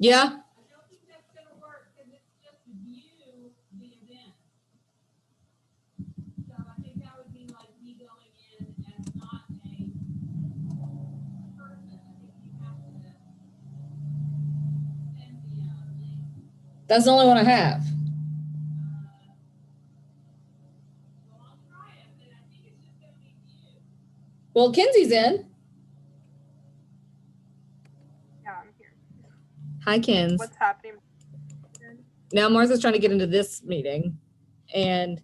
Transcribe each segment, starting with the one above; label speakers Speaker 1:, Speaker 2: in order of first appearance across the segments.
Speaker 1: Yeah.
Speaker 2: I don't think that's going to work because it's just view the event. So I think that would be like me going in as not a person. I think you have to send the link.
Speaker 1: That's the only one I have.
Speaker 2: Well, I'll try it, but I think it's just going to be view.
Speaker 1: Well, Kenzie's in.
Speaker 3: Yeah, I'm here.
Speaker 1: Hi, Kenz.
Speaker 3: What's happening?
Speaker 1: Now Martha's trying to get into this meeting, and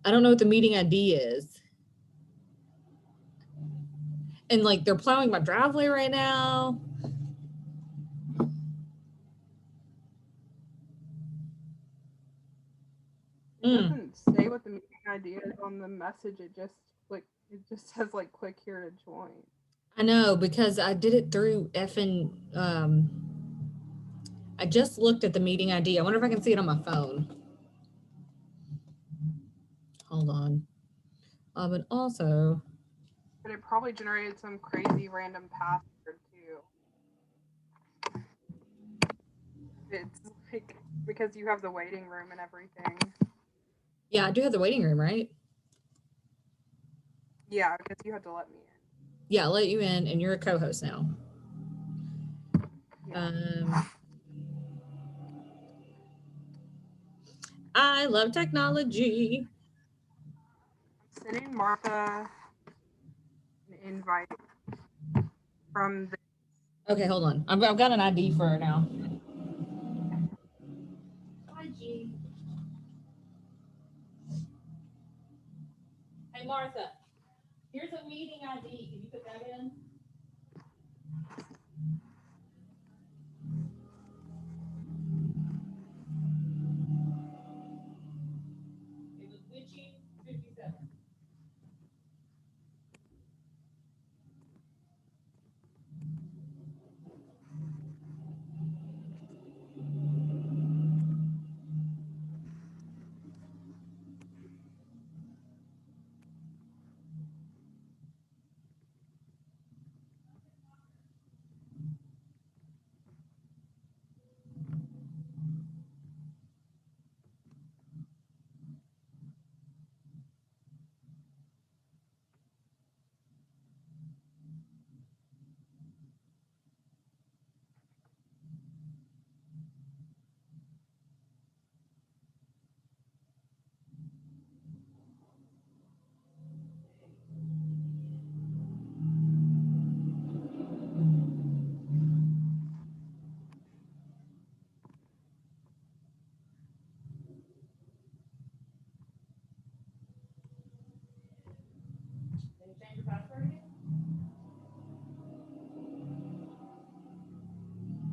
Speaker 1: I don't know what the meeting ID is. And like they're plowing my driveway right now.
Speaker 3: It doesn't say what the meeting ID is on the message. It just says like click here to join.
Speaker 1: I know, because I did it through effing I just looked at the meeting ID. I wonder if I can see it on my phone. Hold on. But also.
Speaker 3: But it probably generated some crazy random password too. It's like because you have the waiting room and everything.
Speaker 1: Yeah, I do have the waiting room, right?
Speaker 3: Yeah, because you had to let me in.
Speaker 1: Yeah, I'll let you in, and you're a co-host now.
Speaker 3: Yeah.
Speaker 1: I love technology.
Speaker 3: I'm sending Martha an invite from the.
Speaker 1: Okay, hold on. I've got an ID for her now.
Speaker 2: Hi, G.
Speaker 1: Hey, Martha. Here's a meeting ID. Can you put that in? It was witchy 57. Can you change your password again?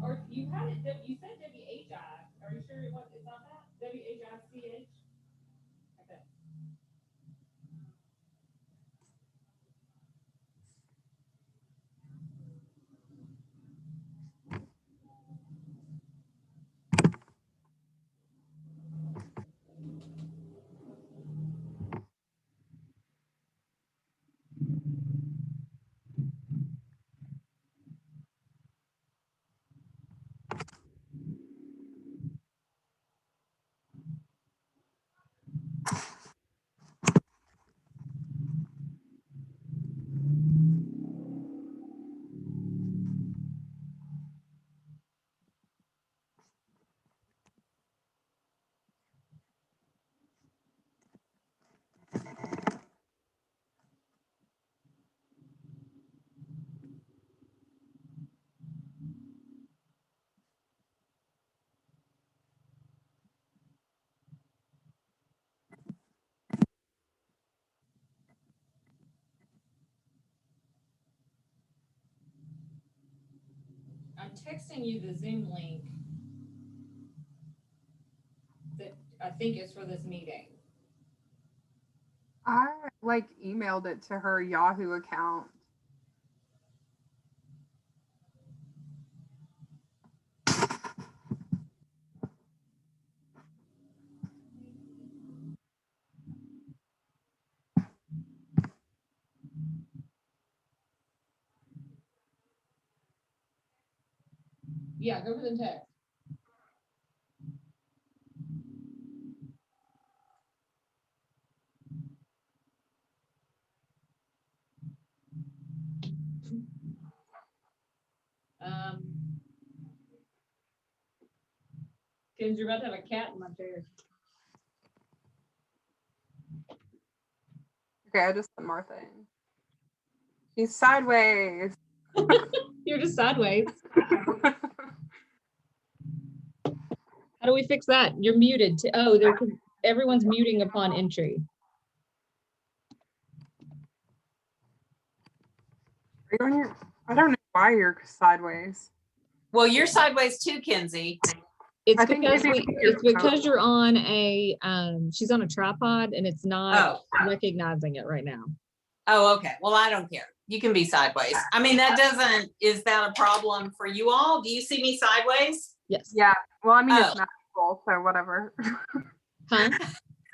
Speaker 1: Or you had it, you said WHI. Are you sure it's not that? WHICH? Okay. I'm texting you the Zoom link that I think is for this meeting.
Speaker 3: I emailed it to her Yahoo account.
Speaker 1: Yeah, go for the text. Kids, you're about to have a cat in my chair.
Speaker 3: Okay, I just put Martha in. She's sideways.
Speaker 1: You're just sideways. How do we fix that? You're muted. Oh, everyone's muting upon entry.
Speaker 3: Are you on your, I don't know why you're sideways.
Speaker 4: Well, you're sideways too, Kinsey.
Speaker 1: It's
Speaker 3: I think
Speaker 1: because
Speaker 3: maybe
Speaker 1: it's because you're on a she's on a tripod and it's not
Speaker 4: Oh.
Speaker 1: recognizing it right now.
Speaker 4: Oh, okay. Well, I don't care. You can be sideways. I mean, is that a problem for you all? Do you see me sideways?
Speaker 1: Yes.
Speaker 3: Yeah. Well, I mean,
Speaker 4: Oh.
Speaker 3: it's magical, so whatever.
Speaker 1: Huh?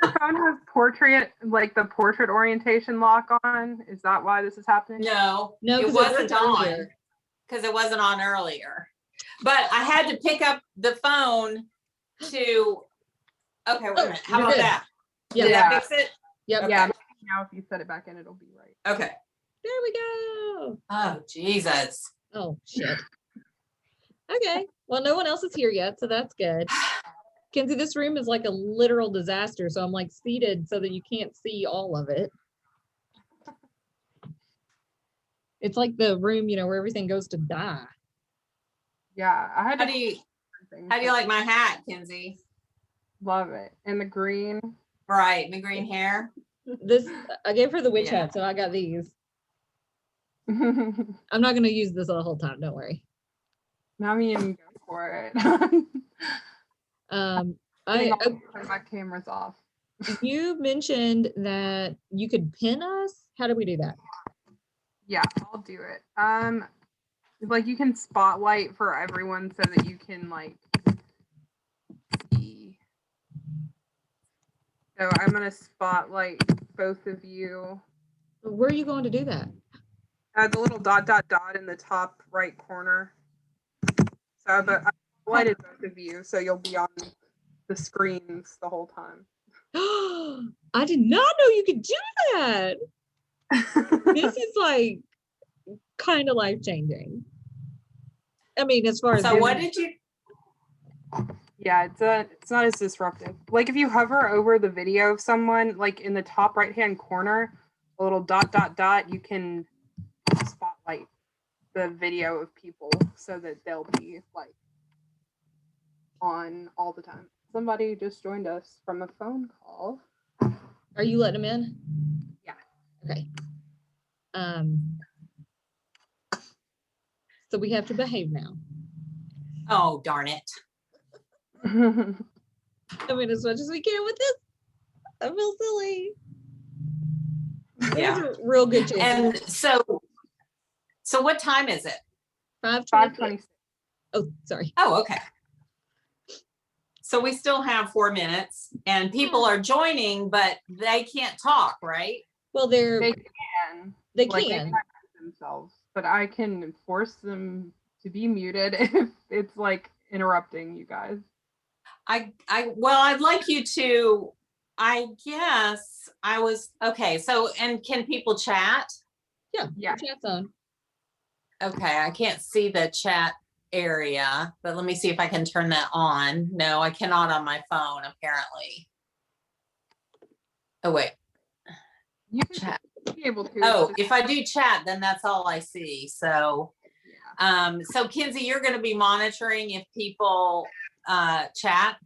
Speaker 3: Your phone has portrait, like the portrait orientation lock on. Is that why this is happening?
Speaker 4: No,
Speaker 1: No,
Speaker 4: it
Speaker 1: 'cause it
Speaker 4: wasn't
Speaker 1: worked
Speaker 4: on
Speaker 1: earlier.
Speaker 4: because it wasn't on earlier. But I had to pick up the phone to. Okay, wait a minute. How
Speaker 1: you're
Speaker 4: about
Speaker 1: good.
Speaker 4: that?
Speaker 1: Yep.
Speaker 4: Did
Speaker 3: Yeah.
Speaker 4: that fix it?
Speaker 1: Yep.
Speaker 4: Okay.
Speaker 3: Yeah. Now, if you set it back in, it'll be right.
Speaker 4: Okay.
Speaker 1: There we go.
Speaker 4: Oh, Jesus.
Speaker 1: Oh shit. Okay. Well, no one else is here yet, so that's good. Kenzie, this room is like a literal disaster, so I'm like seated so that you can't see all of it. It's like the room, where everything goes to die.
Speaker 3: Yeah, I had
Speaker 4: How
Speaker 3: to.
Speaker 4: do you like my hat, Kinsey?
Speaker 3: Love it, and the green.
Speaker 4: Right, and the green hair.
Speaker 1: I gave her the witch
Speaker 4: Yeah.
Speaker 1: hat, so I got these.
Speaker 3: Now
Speaker 1: I'm not gonna use this the whole time, don't worry.
Speaker 3: me and go for it. Turn my cameras off.
Speaker 1: You mentioned that you could pin us. How do we do that?
Speaker 3: Yeah, I'll do it. Like you can spotlight for everyone so that you can like see. So I'm gonna spotlight both of you.
Speaker 1: Where are you going to do that?
Speaker 3: The little dot in the top right corner. So but I spotlighted both of you, so you'll be on the screens the whole time.
Speaker 1: I did not know you could do that. This is like kind of life-changing. I mean, as far as
Speaker 4: So what did you?
Speaker 3: Yeah, it's not as disruptive. Like if you hover over the video of someone, like in the top right hand corner, a little dot, you can spotlight the video of people so that they'll be like on all the time. Somebody just joined us from a phone call.
Speaker 1: Are you letting them in?
Speaker 3: Yeah.
Speaker 1: Okay. So we have to behave now.
Speaker 4: Oh, darn it.
Speaker 1: I mean, as much as we can with this. I feel silly.
Speaker 4: Yeah.
Speaker 1: There's a real good chance.
Speaker 4: And so what time is it?
Speaker 1: 5:26.
Speaker 3: 5:26.
Speaker 1: Oh, sorry.
Speaker 4: Oh, okay. So we still have 4 minutes and people are joining, but they can't talk, right?
Speaker 1: Well,
Speaker 3: They
Speaker 1: they
Speaker 3: can.
Speaker 1: can.
Speaker 3: Like, they can mute themselves, but I can force them to be muted if it's like interrupting you guys.
Speaker 4: I'd like you to, I guess okay. So, and can people chat?
Speaker 1: Yeah.
Speaker 3: Yeah.
Speaker 1: The chat's on.
Speaker 4: Okay. I can't see the chat area, but let me see if I can turn that on. No, I cannot on my phone, apparently. Oh, wait.
Speaker 3: You can
Speaker 4: Chat.
Speaker 3: be able to.
Speaker 4: Oh, if I do chat, then that's all I see. So,
Speaker 3: Yeah.
Speaker 4: so Kinsey, you're going to be monitoring if people chat.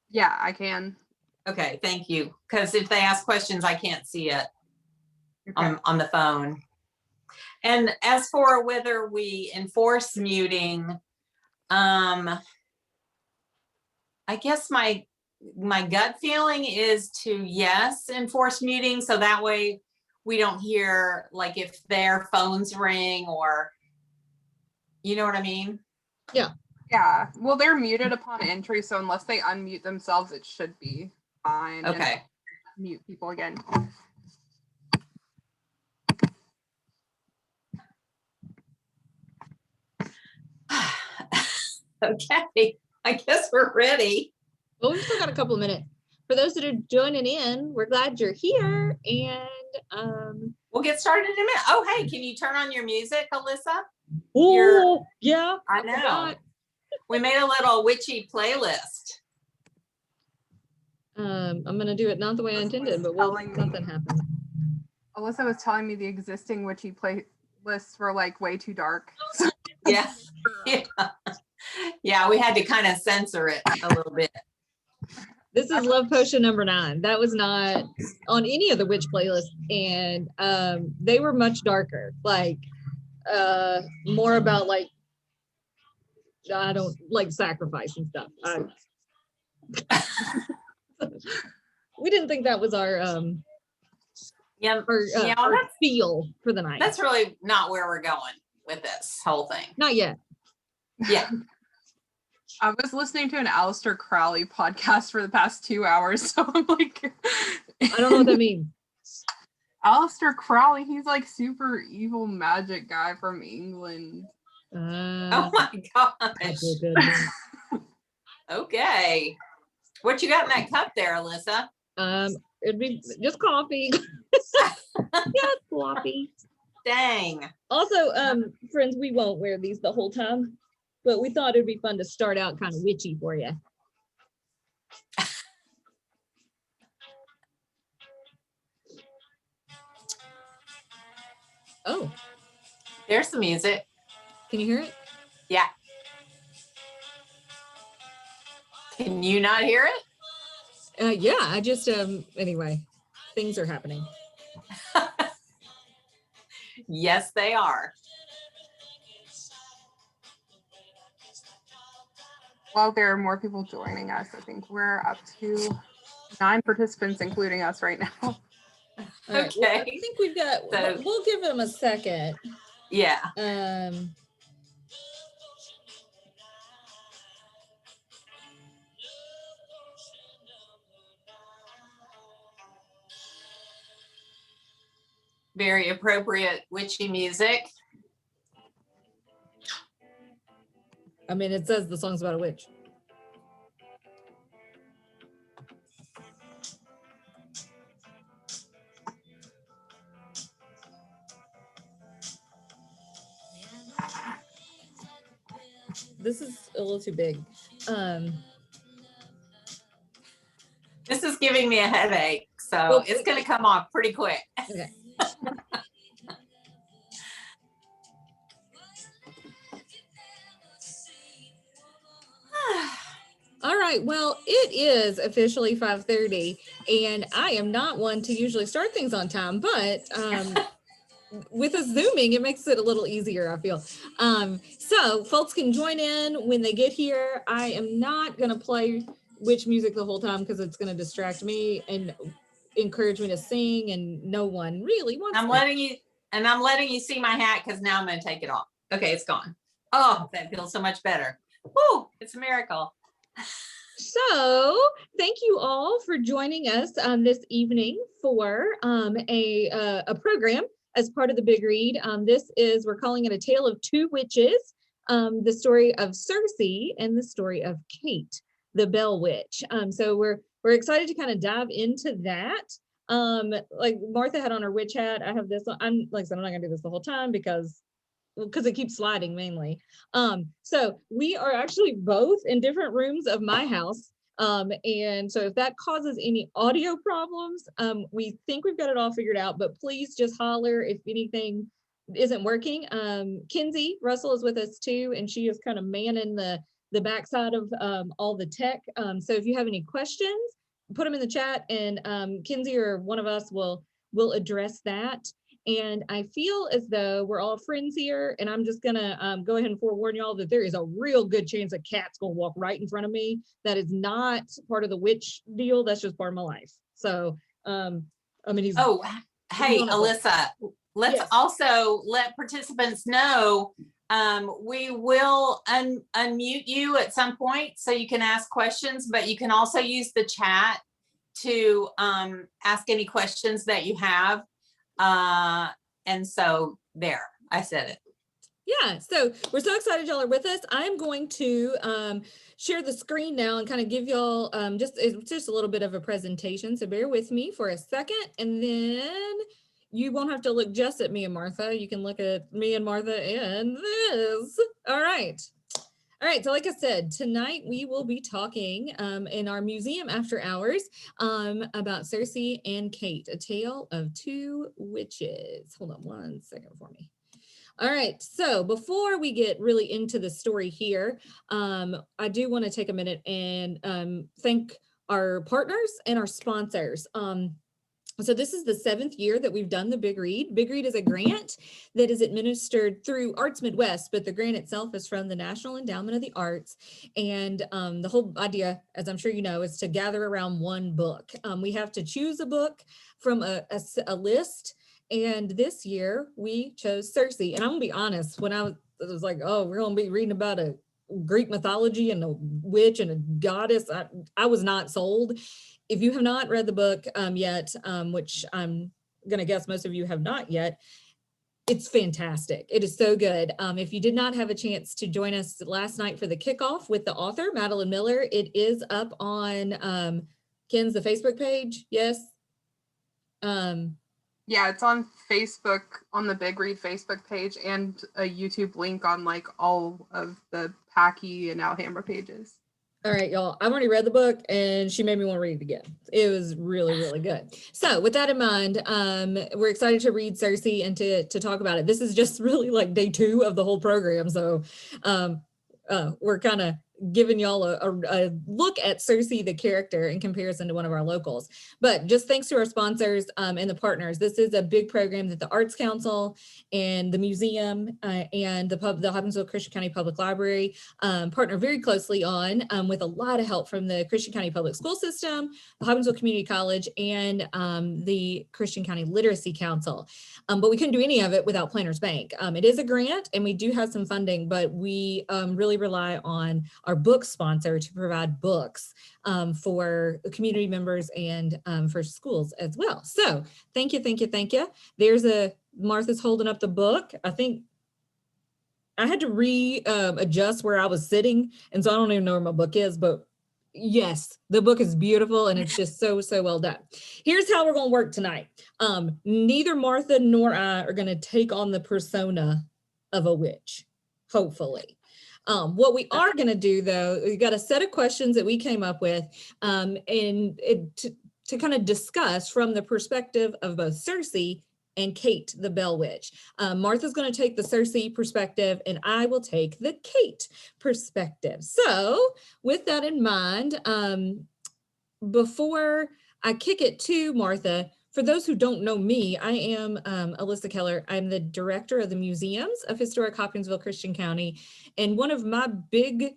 Speaker 3: Yeah, I can.
Speaker 4: Okay, thank you. Because if they ask questions, I can't see it
Speaker 3: Okay.
Speaker 4: on the phone. And as for whether we enforce muting, I guess my gut feeling is to yes, enforce muting. So that way we don't hear like if their phones ring or, you know what I mean?
Speaker 1: Yeah.
Speaker 3: Yeah. Well, they're muted upon entry, so unless they unmute themselves, it should be fine. And
Speaker 4: Okay.
Speaker 3: mute people again.
Speaker 4: Okay, I guess we're ready.
Speaker 1: Well, we've still got a couple of minutes. For those that are joining in, we're glad you're here. And
Speaker 4: We'll get started in a minute. Oh, hey, can you turn on your music, Alissa?
Speaker 1: oh yeah,
Speaker 4: I know.
Speaker 1: forgot.
Speaker 4: We made a little witchy playlist.
Speaker 1: I'm gonna do it not the way I intended, but
Speaker 3: Telling me.
Speaker 1: something happened.
Speaker 3: Alyssa was telling me the existing witchy playlists were like way too dark.
Speaker 4: Yeah. Yeah. Yeah, we had to kind of censor it a little bit.
Speaker 1: This is Love Potion number 9. That was not on any of the witch playlists, and they were much darker, like more about like I don't like sacrifice and stuff. We didn't think that was our
Speaker 4: Yeah, yeah,
Speaker 1: our
Speaker 4: that's
Speaker 1: feel for the night.
Speaker 4: that's really not where we're going with this whole thing.
Speaker 1: Not yet.
Speaker 4: Yeah.
Speaker 3: I was listening to an Aleister Crowley podcast for the past 2 hours, so I'm like,
Speaker 1: I don't know what that means.
Speaker 3: Aleister Crowley, he's like super evil magic guy from England.
Speaker 4: Oh my gosh.
Speaker 1: That's a good one.
Speaker 4: Okay. What you got in that cup there, Alissa?
Speaker 1: It'd be just coffee. Yeah, sloppy.
Speaker 4: Dang.
Speaker 1: Also, friends, we won't wear these the whole time, but we thought it'd be fun to start out kind of witchy for you. Oh,
Speaker 4: There's the music.
Speaker 1: can you hear it?
Speaker 4: Yeah. Can you not hear it?
Speaker 1: Yeah, I just anyway, things are happening.
Speaker 4: Yes, they are.
Speaker 3: While there are more people joining us, I think we're up to 9 participants, including us right now.
Speaker 1: All right, well, I
Speaker 4: Okay.
Speaker 1: think we've got.
Speaker 4: So-
Speaker 1: We'll give them a second.
Speaker 4: Yeah. Very appropriate witchy music.
Speaker 1: I mean, it says the song's about a witch. This is a little too big.
Speaker 4: This is giving me a headache, so
Speaker 1: Well,
Speaker 4: it's going to come off pretty quick.
Speaker 1: Okay. All right, well, it is officially 5:30, and I am not one to usually start things on time, but with us Zooming, it makes it a little easier, I feel. So folks can join in when they get here. I am not going to play witch music the whole time because it's going to distract me and encourage me to sing, and no one really wants
Speaker 4: I'm
Speaker 1: that.
Speaker 4: letting you see my hat because now I'm going to take it off. Okay, it's gone. Oh, that feels so much better. Woo, it's a miracle.
Speaker 1: So thank you all for joining us this evening for a program as part of the Big Read. We're calling it A Tale of Two Witches, the story of Circe and the story of Kate, the Bell Witch. So we're excited to kind of dive into that. Like Martha had on her witch hat. I have this. I'm like I said, I'm not gonna do this the whole time because it keeps sliding mainly. So we are actually both in different rooms of my house. And so if that causes any audio problems, we think we've got it all figured out, but please just holler if anything isn't working. Kinsey Russell is with us too, and she is kind of manning the backside of all the tech. So if you have any questions, put them in the chat, and Kinsey or one of us will address that. And I feel as though we're all friends here, and I'm just gonna go ahead and forewarn y'all that there is a real good chance a cat's gonna walk right in front of me. That is not part of the witch deal. That's just part of my life. So, I mean, he's.
Speaker 4: Oh, hey,
Speaker 1: wonderful.
Speaker 4: Alissa, let's
Speaker 1: Yes.
Speaker 4: also let participants know we will unmute you at some point so you can ask questions, but you can also use the chat to ask any questions that you have. And so there, I said it.
Speaker 1: Yeah, so we're so excited y'all are with us. I'm going to share the screen now and kind of give y'all it's just a little bit of a presentation. So bear with me for a second, and then you won't have to look just at me and Martha. You can look at me and Martha and this. All right. All right, so like I said, tonight we will be talking in our museum after hours about Circe and Kate, a tale of two witches. Hold on one second for me. All right, so before we get really into the story here, I do want to take a minute and thank our partners and our sponsors. So this is the 7th year that we've done the Big Read. Big Read is a grant that is administered through Arts Midwest, but the grant itself is from the National Endowment of the Arts. And the whole idea, as I'm sure you know, is to gather around one book. We have to choose a book from a list. And this year we chose Circe. And I'm gonna be honest, when I was like, oh, we're gonna be reading about a Greek mythology and a witch and a goddess, I was not sold. If you have not read the book yet, which I'm gonna guess most of you have not yet, it's fantastic. It is so good. If you did not have a chance to join us last night for the kickoff with the author, Madeline Miller, it is up on Ken's the Facebook page. Yes.
Speaker 3: Yeah, it's on Facebook, on the Big Read Facebook page, and a YouTube link on like all of the Packy and Alhambra pages.
Speaker 1: All right, y'all, I've already read the book and she made me want to read it again. It was really, really good. So with that in mind, we're excited to read Circe and to talk about it. This is just really like day 2 of the whole program. So we're kind of giving y'all a look at Circe, the character, in comparison to one of our locals. But just thanks to our sponsors and the partners, this is a big program that the Arts Council and the museum and the Hopkinsville-Christian County Public Library partner very closely on, with a lot of help from the Christian County Public School System, the Hopkinsville Community College, and the Christian County Literacy Council. But we couldn't do any of it without Planners Bank. It is a grant and we do have some funding, but we really rely on our book sponsor to provide books for community members and for schools as well. So thank you, thank you, thank you. There's Martha's holding up the book. I think I had to adjust where I was sitting, and so I don't even know where my book is, but yes, the book is beautiful and it's just so well done. Here's how we're going to work tonight. Neither Martha nor I are going to take on the persona of a witch, hopefully. What we are going to do, though, we got a set of questions that we came up with to kind of discuss from the perspective of both Circe and Kate, the Bell Witch. Martha's going to take the Circe perspective and I will take the Kate perspective. So with that in mind, before I kick it to Martha, for those who don't know me, I am Alissa Keller. I'm the director of the Museums of Historic Hopkinsville-Christian County. And one of my big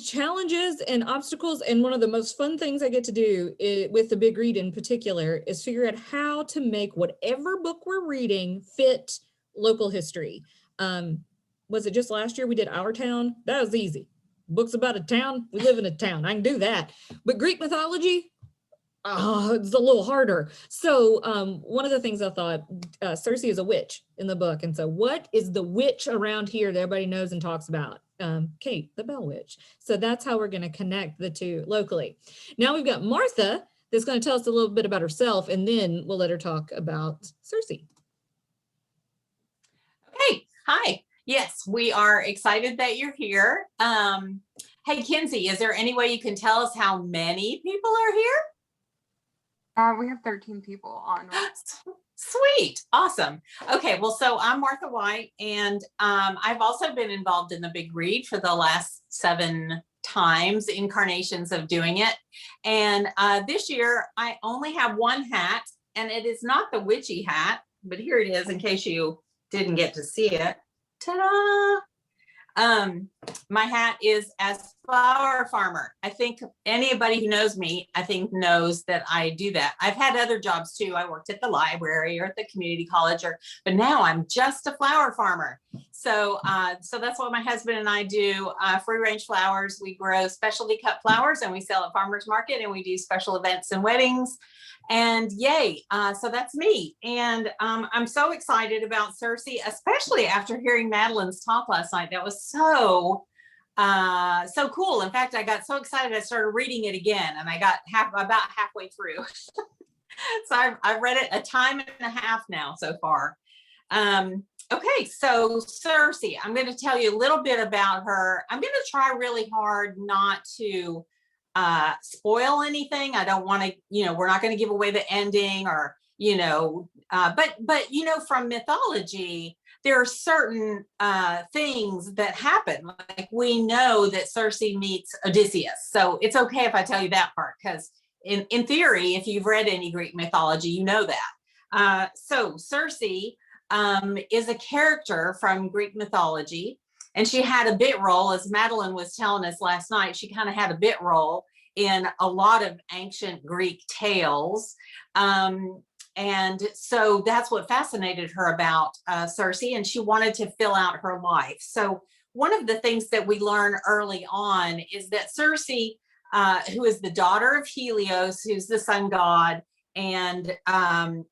Speaker 1: challenges and obstacles, and one of the most fun things I get to do with the Big Read in particular, is figure out how to make whatever book we're reading fit local history. Was it just last year we did Our Town? That was easy. Books about a town, we live in a town. I can do that. But Greek mythology, it's a little harder. So one of the things I thought, Circe is a witch in the book. And so what is the witch around here that everybody knows and talks about? Kate, the Bell Witch. So that's how we're going to connect the two locally. Now we've got Martha that's going to tell us a little bit about herself, and then we'll let her talk about Circe.
Speaker 4: Okay, hi. Yes, we are excited that you're here. Hey, Kinsey, is there any way you can tell us how many people are here?
Speaker 3: We have 13 people on.
Speaker 4: Sweet. Awesome. Okay. Well, so I'm Martha White, and I've also been involved in the Big Read for the last 7 incarnations of doing it. And this year I only have one hat, and it is not the witchy hat, but here it is in case you didn't get to see it. Ta-da! My hat is as flower farmer. I think anybody who knows me, I think knows that I do that. I've had other jobs too. I worked at the library or at the community college, but now I'm just a flower farmer. So that's what my husband and I do. Free range flowers. We grow specialty cut flowers and we sell at farmers market, and we do special events and weddings. And yay, so that's me. And I'm so excited about Circe, especially after hearing Madeline's talk last night. That was so cool. In fact, I got so excited I started reading it again, and I got about halfway through. So I've read it a time and a half now so far. Okay, so Circe, I'm going to tell you a little bit about her. I'm going to try really hard not to spoil anything. I don't want to, we're not going to give away the ending, or, but from mythology, there are certain things that happen. Like, we know that Circe meets Odysseus. So it's okay if I tell you that part, because in theory, if you've read any Greek mythology, you know that. So Circe is a character from Greek mythology, and she had a bit role, as Madeline was telling us last night. She kind of had a bit role in a lot of ancient Greek tales. And so that's what fascinated her about Circe, and she wanted to fill out her life. So one of the things that we learn early on is that Circe, who is the daughter of Helios, who's the sun god, and a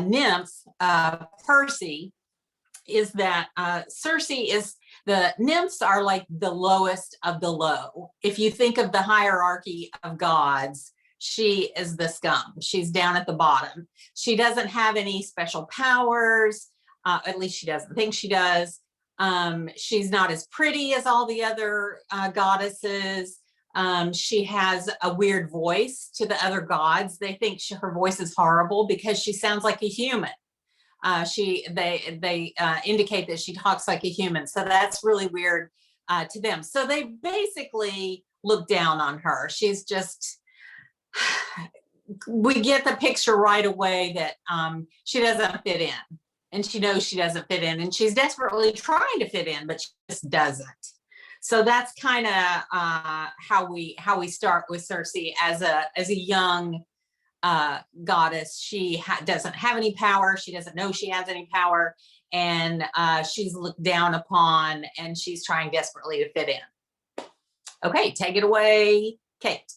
Speaker 4: nymph, Perse, is that Circe is, the nymphs are like the lowest of the low. If you think of the hierarchy of gods, she is the scum. She's down at the bottom. She doesn't have any special powers. At least she doesn't think she does. She's not as pretty as all the other goddesses. She has a weird voice to the other gods. They think her voice is horrible because she sounds like a human. They indicate that she talks like a human. So that's really weird to them. So they basically look down on her. She's just, we get the picture right away that she doesn't fit in, and she knows she doesn't fit in, and she's desperately trying to fit in, but she just doesn't. So that's kind of how we start with Circe as a young goddess. She doesn't have any power. She doesn't know she has any power, and she's looked down upon, and she's trying desperately to fit in. Okay, take it away, Kate.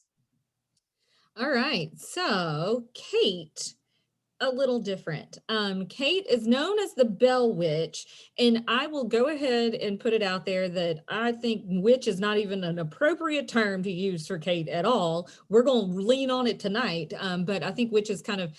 Speaker 1: All right, so Kate, a little different. Kate is known as the Bell Witch, and I will go ahead and put it out there that I think witch is not even an appropriate term to use for Kate at all. We're going to lean on it tonight, but I think witch is kind of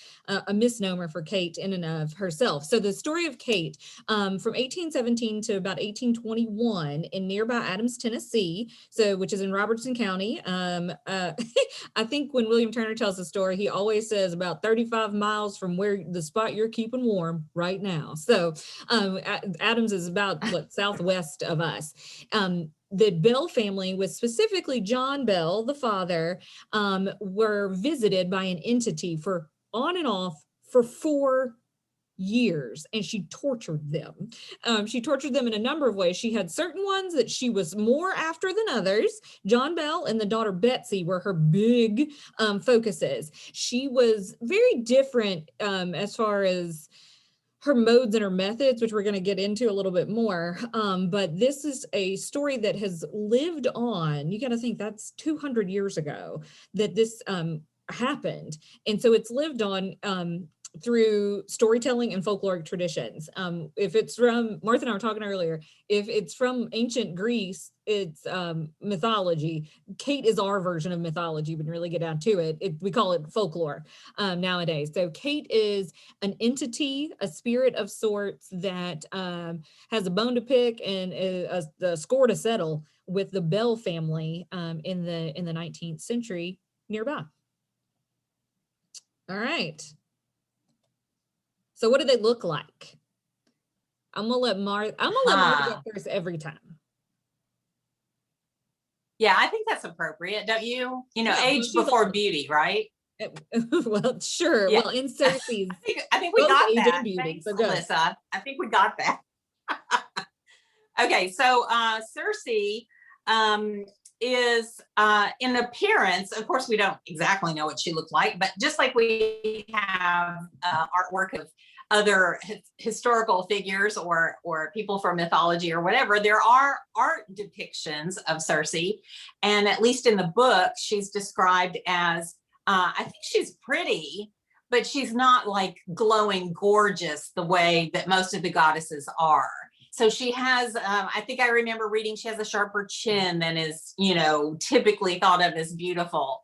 Speaker 1: a misnomer for Kate in and of herself. So the story of Kate, from 1817 to about 1821 in nearby Adams, Tennessee, which is in Robertson County. I think when William Turner tells the story, he always says about 35 miles from where the spot you're keeping warm right now. So Adams is about southwest of us. The Bell family, with specifically John Bell, the father, were visited by an entity for on and off for 4 years, and she tortured them. She tortured them in a number of ways. She had certain ones that she was more after than others. John Bell and the daughter Betsy were her big focuses. She was very different as far as her modes and her methods, which we're going to get into a little bit more. But this is a story that has lived on. You got to think that's 200 years ago that this happened. And so it's lived on through storytelling and folkloric traditions. If it's from, Martha and I were talking earlier, if it's from ancient Greece, it's mythology. Kate is our version of mythology. When you really get down to it, we call it folklore nowadays. So Kate is an entity, a spirit of sorts that has a bone to pick and a score to settle with the Bell family in the 19th century nearby. All right. So what do they look like? I'm gonna let Martha go first every time.
Speaker 4: Yeah, I think that's appropriate, don't you?
Speaker 1: Yeah,
Speaker 4: age before beauty, right?
Speaker 1: Well, sure. Yeah. Well, in Circe's,
Speaker 4: I think we got that.
Speaker 1: Beauty,
Speaker 4: Thanks,
Speaker 1: so
Speaker 4: Alissa. I think we got that. Okay, so Circe is in appearance, of course, we don't exactly know what she looked like, but just like we have artwork of other historical figures or people from mythology or whatever, there are art depictions of Circe, and at least in the book, she's described as I think she's pretty, but she's not like glowing gorgeous the way that most of the goddesses are. So she has, I think I remember reading, she has a sharper chin than is, you know, typically thought of as beautiful.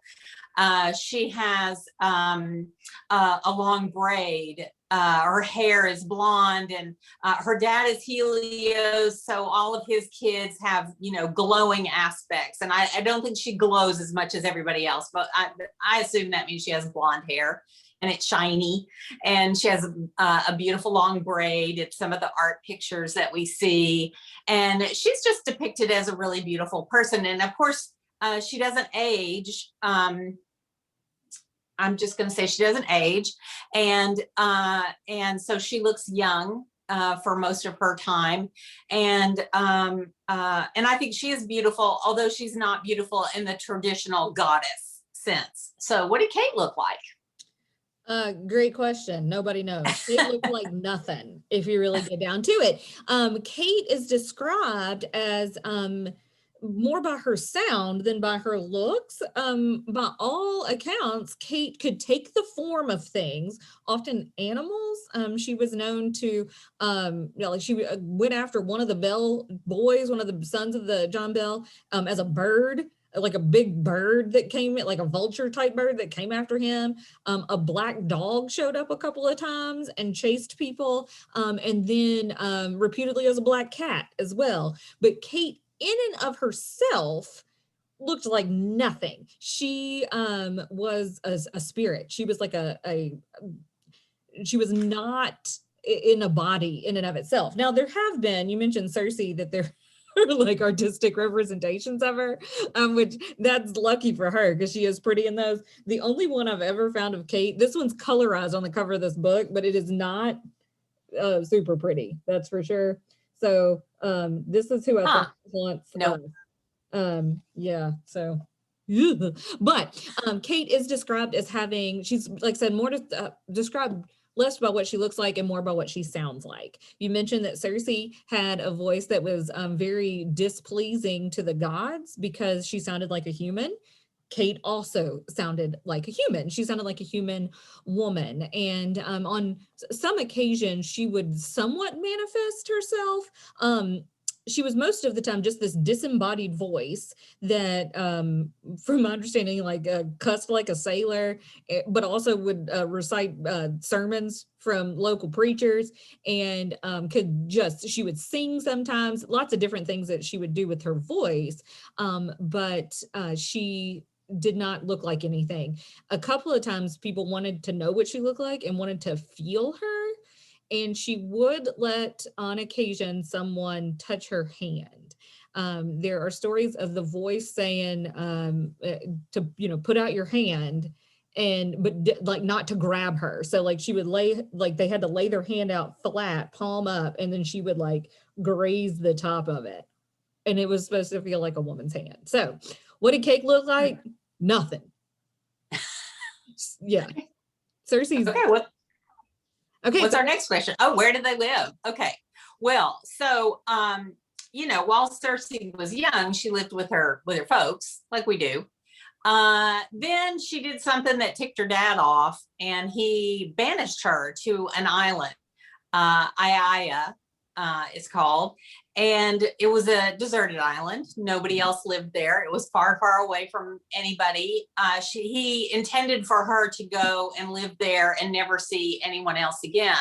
Speaker 4: She has a long braid. Her hair is blonde, and her dad is Helios, so all of his kids have, you know, glowing aspects. And I don't think she glows as much as everybody else, but I assume that means she has blonde hair and it's shiny, and she has a beautiful long braid. It's some of the art pictures that we see, and she's just depicted as a really beautiful person. And of course, she doesn't age. I'm just going to say she doesn't age, and so she looks young for most of her time, and I think she is beautiful, although she's not beautiful in the traditional goddess sense. So, what did Kate look like?
Speaker 1: Great question. Nobody knows. It looked like nothing if you really get down to it. Kate is described as more by her sound than by her looks. By all accounts, Kate could take the form of things, often animals. She was known to, you know, like she went after one of the Bell boys, one of the sons of the John Bell, as a bird, like a big bird that came, like a vulture type bird that came after him. A black dog showed up a couple of times and chased people, and then reputedly as a black cat as well. But Kate, in and of herself, looked like nothing. She was a spirit. She was like she was not in a body in and of itself. Now there have been, you mentioned Circe, that there are like artistic representations of her, which that's lucky for her because she is pretty in those. The only one I've ever found of Kate, this one's colorized on the cover of this book, but it is not super pretty, that's for sure. So this is who I think wants.
Speaker 4: No.
Speaker 1: Yeah, so but Kate is described as having, she's like I said, more described less about what she looks like and more about what she sounds like. You mentioned that Circe had a voice that was very displeasing to the gods because she sounded like a human. Kate also sounded like a human. She sounded like a human woman. And on some occasions, she would somewhat manifest herself. She was most of the time just this disembodied voice that, from my understanding, like cussed like a sailor, but also would recite sermons from local preachers, and she would sing sometimes, lots of different things that she would do with her voice. But she did not look like anything. A couple of times people wanted to know what she looked like and wanted to feel her. And she would let, on occasion, someone touch her hand. There are stories of the voice saying to, you know, put out your hand, but like not to grab her. So like she would they had to lay their hand out flat, palm up, and then she would like graze the top of it. And it was supposed to feel like a woman's hand. So what did Kate look like? Nothing. Yeah. Circe's.
Speaker 4: Okay, what's our next question? Oh, where did they live? Okay, well, so you know, while Circe was young, she lived with her folks, like we do. Then she did something that ticked her dad off, and he banished her to an island. Aiaia, it's called, and it was a deserted island. Nobody else lived there. It was far, far away from anybody. He intended for her to go and live there and never see anyone else again.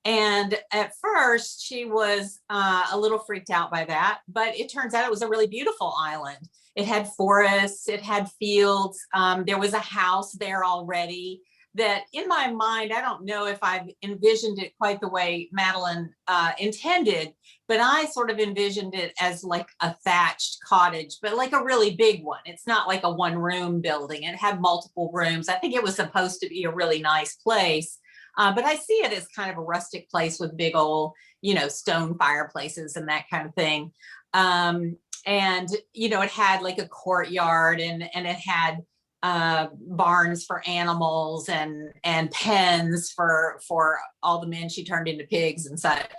Speaker 4: And at first she was a little freaked out by that, but it turns out it was a really beautiful island. It had forests, it had fields. There was a house there already that, in my mind, I don't know if I've envisioned it quite the way Madeline intended, but I sort of envisioned it as like a thatched cottage, but like a really big one. It's not like a one-room building. It had multiple rooms. I think it was supposed to be a really nice place, but I see it as kind of a rustic place with big old, you know, stone fireplaces and that kind of thing. And, you know, it had like a courtyard, and it had barns for animals and pens for all the men she turned into pigs and such.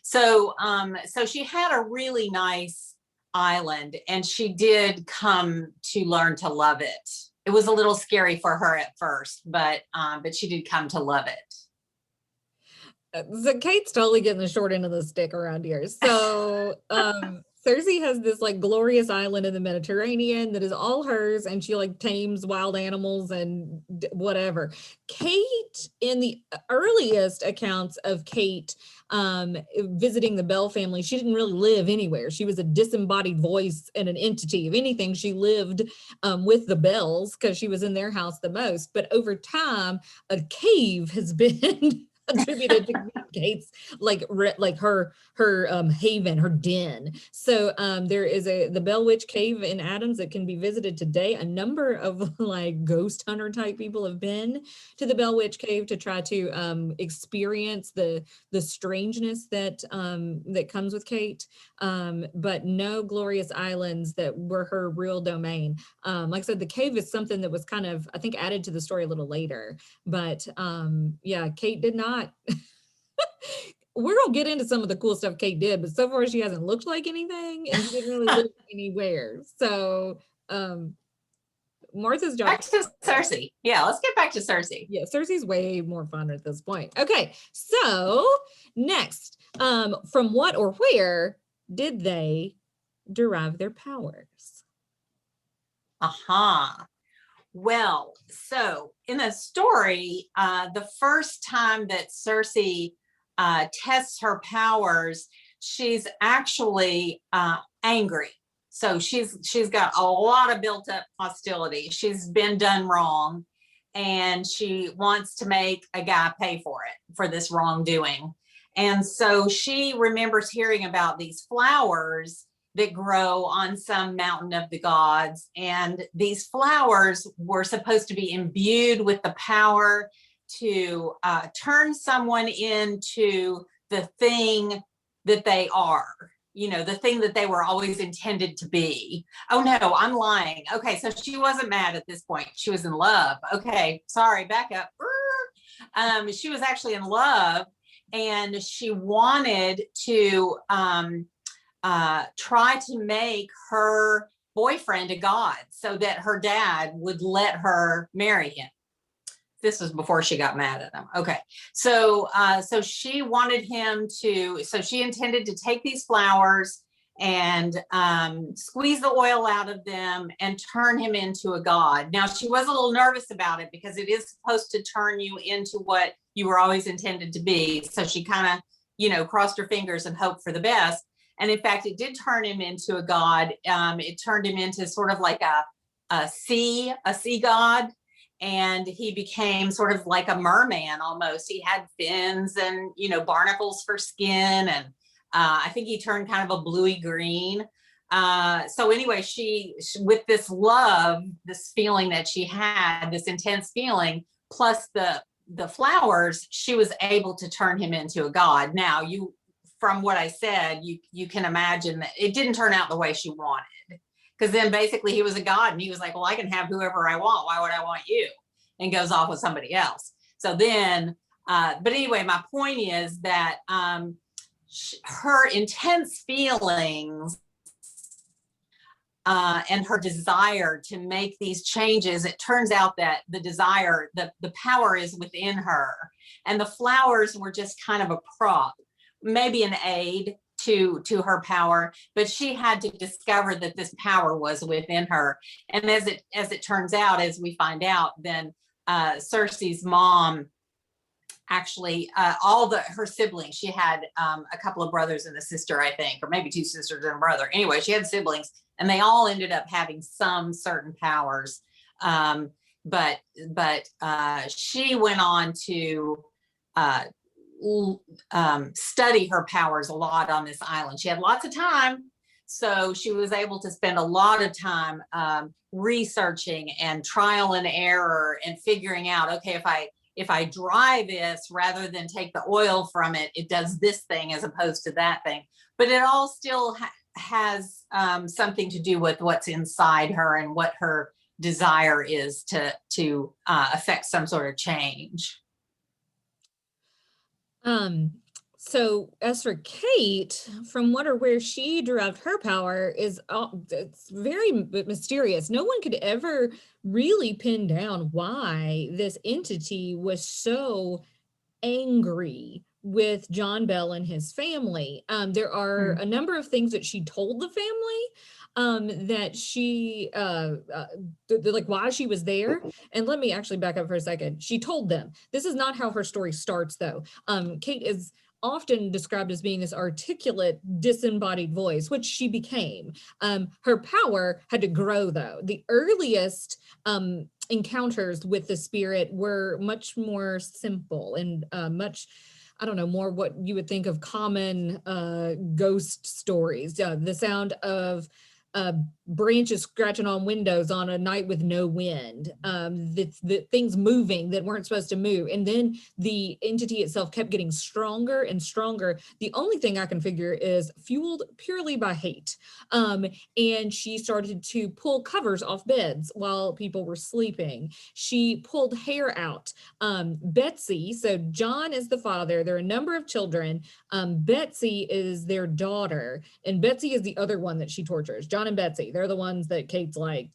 Speaker 4: So she had a really nice island, and she did come to learn to love it. it was a little scary for her at first, but she did come to love it.
Speaker 1: So Kate's totally getting the short end of the stick around here. So Circe has this like glorious island in the Mediterranean that is all hers, and she like tames wild animals and whatever. Kate, in the earliest accounts of Kate visiting the Bell family, she didn't really live anywhere. She was a disembodied voice and an entity. If anything, she lived with the Bells because she was in their house the most. But over time, a cave has been attributed to Kate's like her haven, her den. So there is the Bell Witch Cave in Adams that can be visited today. A number of like ghost hunter type people have been to the Bell Witch Cave to try to experience the strangeness that that comes with Kate, but no glorious islands that were her real domain. Like I said, the cave is something that was kind of, I think, added to the story a little later, but yeah, Kate did not. We're gonna get into some of the cool stuff Kate did, but so far she hasn't looked like anything and she didn't really live anywhere. So Martha's job.
Speaker 4: Back to Circe. Yeah, let's get back to Circe.
Speaker 1: Yeah, Circe's way more fun at this point. Okay, so next, from what or where did they derive their powers?
Speaker 4: Well, so in the story, the first time that Circe tests her powers, she's actually angry. So she's got a lot of built up hostility. She's been done wrong, and she wants to make a guy pay for it, for this wrongdoing. And so she remembers hearing about these flowers that grow on some mountain of the gods. And these flowers were supposed to be imbued with the power to turn someone into the thing that they are, you know, the thing that they were always intended to be. Oh no, I'm lying. Okay, so she wasn't mad at this point. She was in love. Okay, sorry, back up. She was actually in love, and she wanted to try to make her boyfriend a god so that her dad would let her marry him. This was before she got mad at him. Okay, so she wanted him to, so she intended to take these flowers and squeeze the oil out of them and turn him into a god. Now, she was a little nervous about it because it is supposed to turn you into what you were always intended to be. So she kind of, you know, crossed her fingers and hoped for the best. And in fact, it did turn him into a god. It turned him into sort of like a sea god. And he became sort of like a merman almost. He had fins and, you know, barnacles for skin. And I think he turned kind of a bluey green. So anyway, she, with this love, this feeling that she had, this intense feeling, plus the flowers, she was able to turn him into a god. Now, from what I said, you can imagine that it didn't turn out the way she wanted. Because then basically he was a god and he was like, well, I can have whoever I want. Why would I want you? And goes off with somebody else. So then, but anyway, my point is that her intense feelings and her desire to make these changes, it turns out that the desire, the power is within her. And the flowers were just kind of a prop, maybe an aid to her power, but she had to discover that this power was within her. And as it turns out, as we find out, then Circe's mom actually, her siblings, she had a couple of brothers and a sister, I think, or maybe two sisters and a brother. Anyway, she had siblings, and they all ended up having some certain powers. But she went on to study her powers a lot on this island. She had lots of time, so she was able to spend a lot of time researching and trial and error and figuring out, okay, if I dry this rather than take the oil from it, it does this thing as opposed to that thing. But it all still has something to do with what's inside her and what her desire is to affect some sort of change.
Speaker 1: So as for Kate, from what or where she derived her power is it's very mysterious. No one could ever really pin down why this entity was so angry with John Bell and his family. There are a number of things that she told the family that she like why she was there. And let me actually back up for a second. She told them. This is not how her story starts, though. Kate is often described as being this articulate, disembodied voice, which she became. Her power had to grow, though. The earliest encounters with the spirit were much more simple and much, I don't know, more what you would think of common ghost stories. The sound of branches scratching on windows on a night with no wind, the things moving that weren't supposed to move. And then the entity itself kept getting stronger and stronger. The only thing I can figure is fueled purely by hate. And she started to pull covers off beds while people were sleeping. She pulled hair out. Betsy, so John is the father. There are a number of children. Betsy is their daughter, and Betsy is the other one that she tortures. John and Betsy, they're the ones that Kate's like,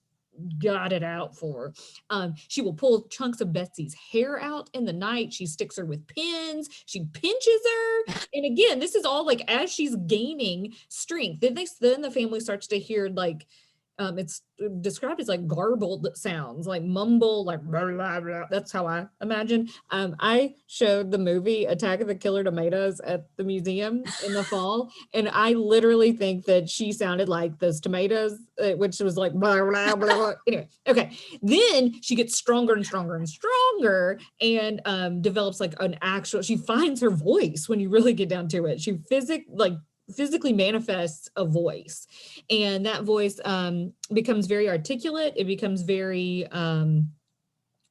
Speaker 1: got it out for. She will pull chunks of Betsy's hair out in the night. She sticks her with pins. She pinches her. And again, this is all like as she's gaining strength. Then the family starts to hear like, it's described as like garbled sounds, like mumble, like blah, blah, blah. That's how I imagine. I showed the movie Attack of the Killer Tomatoes at the museum in the fall, and I literally think that she sounded like those tomatoes, which was like blah, blah, blah, blah. Anyway, okay. Then she gets stronger and stronger and stronger, and develops like an actual. She finds her voice when you really get down to it. She physically manifests a voice, and that voice becomes very articulate. It becomes very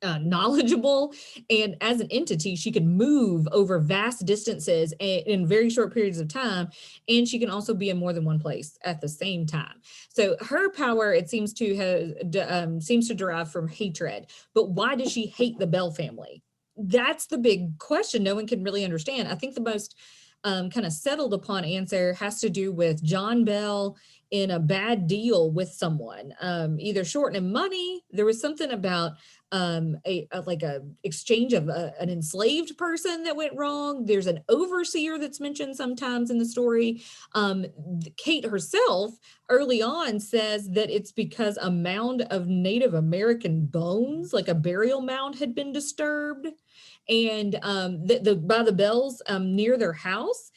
Speaker 1: knowledgeable, and as an entity she can move over vast distances in very short periods of time, and she can also be in more than one place at the same time. So her power, it seems to derive from hatred. But why does she hate the Bell family? That's the big question no one can really understand. I think the most kind of settled upon answer has to do with John Bell in a bad deal with someone, either shorting money. There was something about a exchange of an enslaved person that went wrong. There's an overseer that's mentioned sometimes in the story. Kate herself early on says that it's because a mound of Native American bones, like a burial mound, had been disturbed. And by the Bells near their house,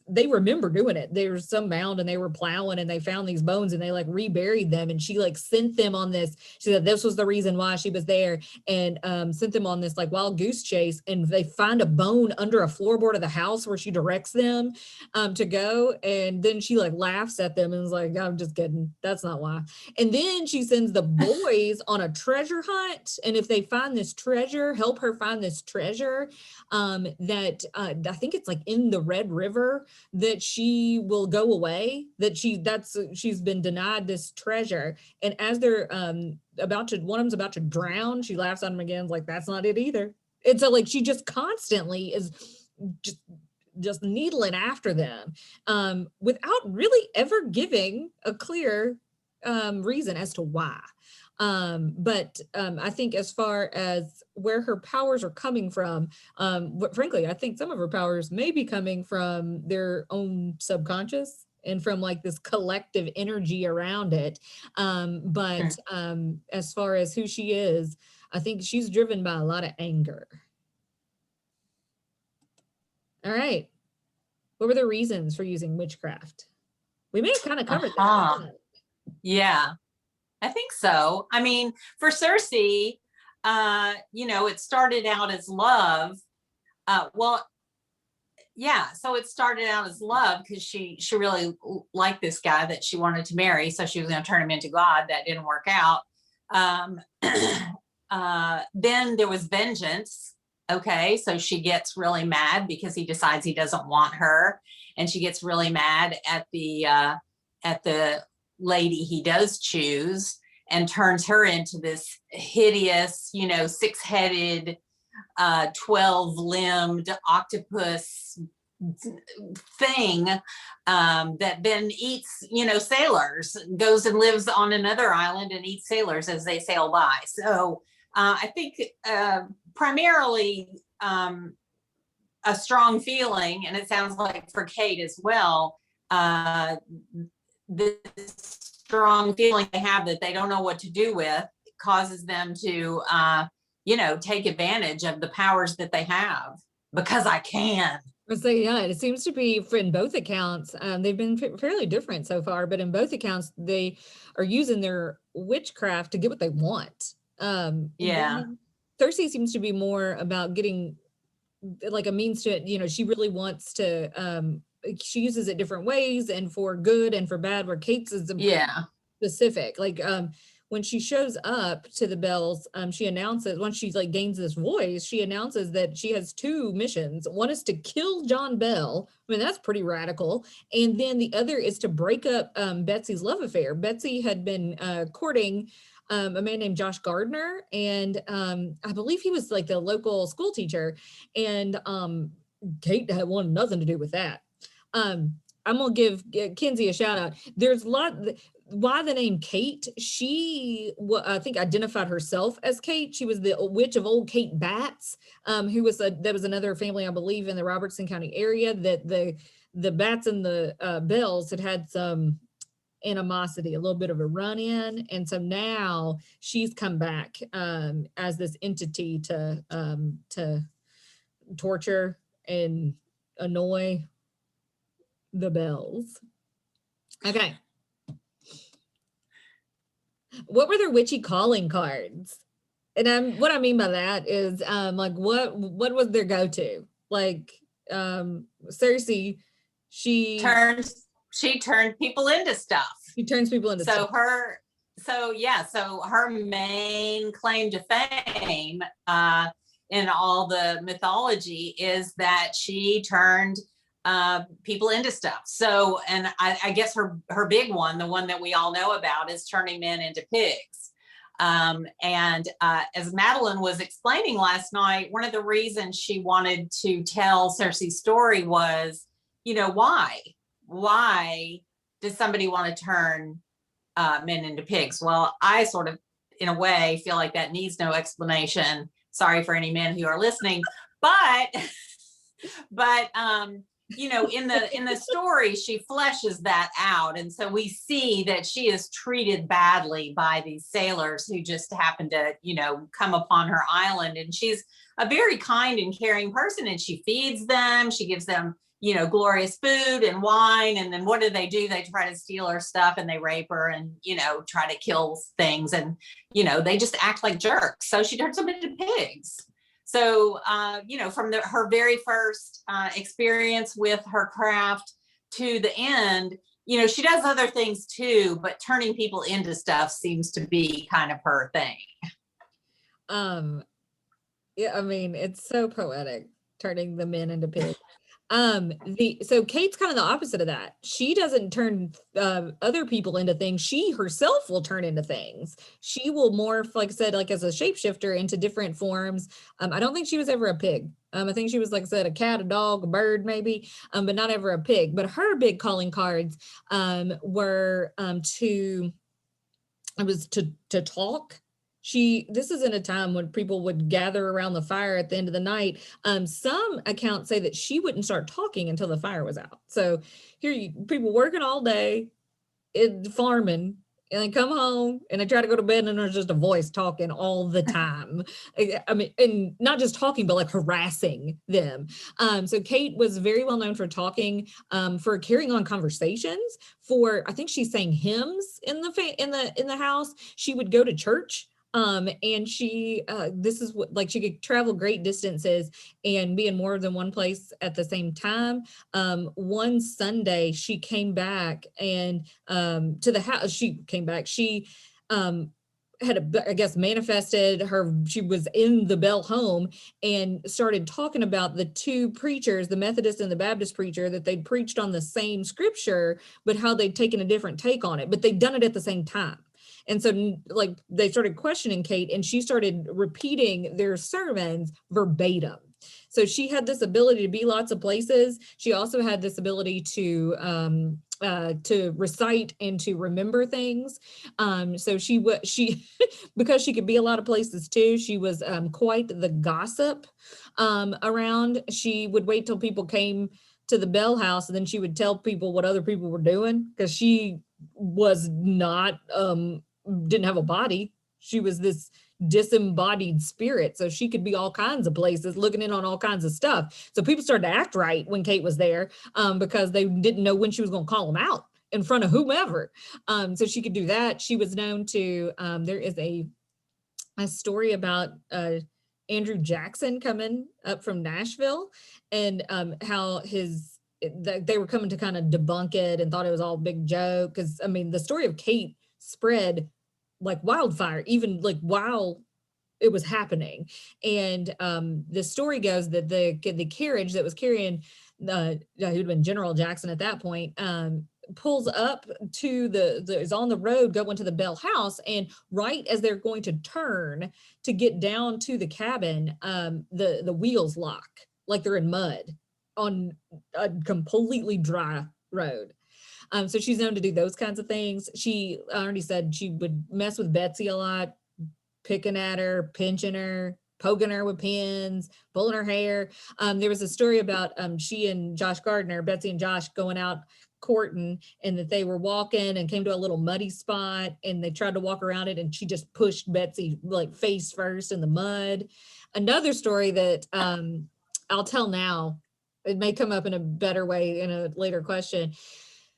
Speaker 1: they remember doing it. There was some mound and they were plowing and they found these bones and they like reburied them, and she like sent them on this. She said this was the reason why she was there, and sent them on this like wild goose chase, and they find a bone under a floorboard of the house where she directs them to go, and then she like laughs at them and is like, I'm just kidding, that's not why. And then she sends the boys on a treasure hunt, and if they find this treasure, help her find this treasure that I think it's like in the Red River, that she will go away, that she's been denied this treasure. And as they're one of them's about to drown, she laughs at him again, like that's not it either. And so like she just constantly is just needling after them without really ever giving a clear reason as to why. But I think as far as where her powers are coming from, frankly, I think some of her powers may be coming from their own subconscious and from like this collective energy around it. But as far as who she is, I think she's driven by a lot of anger. All right. What were the reasons for using witchcraft? We may have kind of covered that.
Speaker 4: Yeah. I think so. I mean, for Circe, it started out as love. So it started out as love because she really liked this guy that she wanted to marry. So she was going to turn him into God. That didn't work out. Then there was vengeance. Okay, so she gets really mad because he decides he doesn't want her, and she gets really mad at the lady he does choose, and turns her into this hideous, 6-headed, 12-limbed octopus thing that then eats, sailors, goes and lives on another island and eats sailors as they sail by. So I think primarily a strong feeling, and it sounds like for Kate as well, this strong feeling they have that they don't know what to do with causes them to, take advantage of the powers that they have, because I can.
Speaker 1: So yeah, it seems to be in both accounts. They've been fairly different so far, but in both accounts, they are using their witchcraft to get what they want.
Speaker 4: Yeah.
Speaker 1: Circe seems to be more about getting like a means to it. She really wants to. She uses it different ways and for good and for bad. Where Kate's is specific. Like when she shows up to the Bells, she announces, once she like gains this voice, she announces that she has two missions. One is to kill John Bell. I mean, that's pretty radical. And then the other is to break up Betsy's love affair. Betsy had been courting a man named Josh Gardner, and I believe he was like the local school teacher. And Kate had wanted nothing to do with that. I'm gonna give Kinsey a shout out. There's a lot. Why the name Kate? She, I think, identified herself as Kate. She was the witch of Old Kate Batts, who was that was another family, I believe, in the Robertson County area. That the Batts and the Bells had some animosity, a little bit of a run-in, and so now she's come back as this entity to torture and annoy the Bells. Okay. What were their witchy calling cards? And what I mean by that is like what was their go-to? Like Circe, she turned
Speaker 4: people into stuff.
Speaker 1: She turns people into stuff.
Speaker 4: So her main claim to fame in all the mythology is that she turned people into stuff. So, and I guess her big one, the one that we all know about, is turning men into pigs. And as Madeline was explaining last night, one of the reasons she wanted to tell Circe's story was, why does somebody want to turn men into pigs? Well, I sort of, in a way, feel like that needs no explanation. Sorry for any men who are listening, but in the story, she fleshes that out. And so we see that she is treated badly by these sailors who just happen to, come upon her island. And she's a very kind and caring person, and she feeds them. She gives them, glorious food and wine. And then what do? They try to steal her stuff, and they rape her and, try to kill things. And, they just act like jerks. So she turns them into pigs. So, from her very first experience with her craft to the end, she does other things too, but turning people into stuff seems to be kind of her thing.
Speaker 1: Yeah, I mean, it's so poetic, turning the men into pigs. So Kate's kind of the opposite of that. She doesn't turn other people into things. She herself will turn into things. She will morph, like I said, like as a shapeshifter into different forms. I don't think she was ever a pig. I think she was, like I said, a cat, a dog, a bird, maybe, but not ever a pig. But her big calling cards were to talk. This is in a time when people would gather around the fire at the end of the night. Some accounts say that she wouldn't start talking until the fire was out. So here people working all day, farming, and they come home and they try to go to bed, and there's just a voice talking all the time. I mean, and not just talking, but like harassing them. So Kate was very well known for talking, for carrying on conversations. I think she sang hymns in the house. She would go to church. And she, this is what, like, she could travel great distances and be in more than one place at the same time. One Sunday she came back and, to the house, she had, I guess, manifested she was in the Bell home and started talking about the two preachers, the Methodist and the Baptist preacher, that they'd preached on the same scripture, but how they'd taken a different take on it, but they'd done it at the same time. And so, like, they started questioning Kate, and she started repeating their sermons verbatim. So she had this ability to be lots of places. She also had this ability to recite and to remember things. So she because she could be a lot of places too, she was quite the gossip around. She would wait till people came to the Bell House, and then she would tell people what other people were doing, because she was not didn't have a body. She was this disembodied spirit, so she could be all kinds of places, looking in on all kinds of stuff. So people started to act right when Kate was there, because they didn't know when she was going to call them out in front of whomever. So she could do that. She was known to there is a story about Andrew Jackson coming up from Nashville, and how they were coming to kind of debunk it and thought it was all a big joke. Because I mean, the story of Kate spread like wildfire, even like while it was happening. And the story goes that the carriage that was carrying who'd been General Jackson at that point, pulls up to is on the road going to the Bell House, and right as they're going to turn to get down to the cabin, the wheels lock, like they're in mud on a completely dry road. So she's known to do those kinds of things. She already said she would mess with Betsy a lot, picking at her, pinching her, poking her with pins, pulling her hair. There was a story about she and Josh Gardner, Betsy and Josh, going out courting, and that they were walking and came to a little muddy spot, and they tried to walk around it, and she just pushed Betsy like face first in the mud. Another story that I'll tell now, it may come up in a better way in a later question.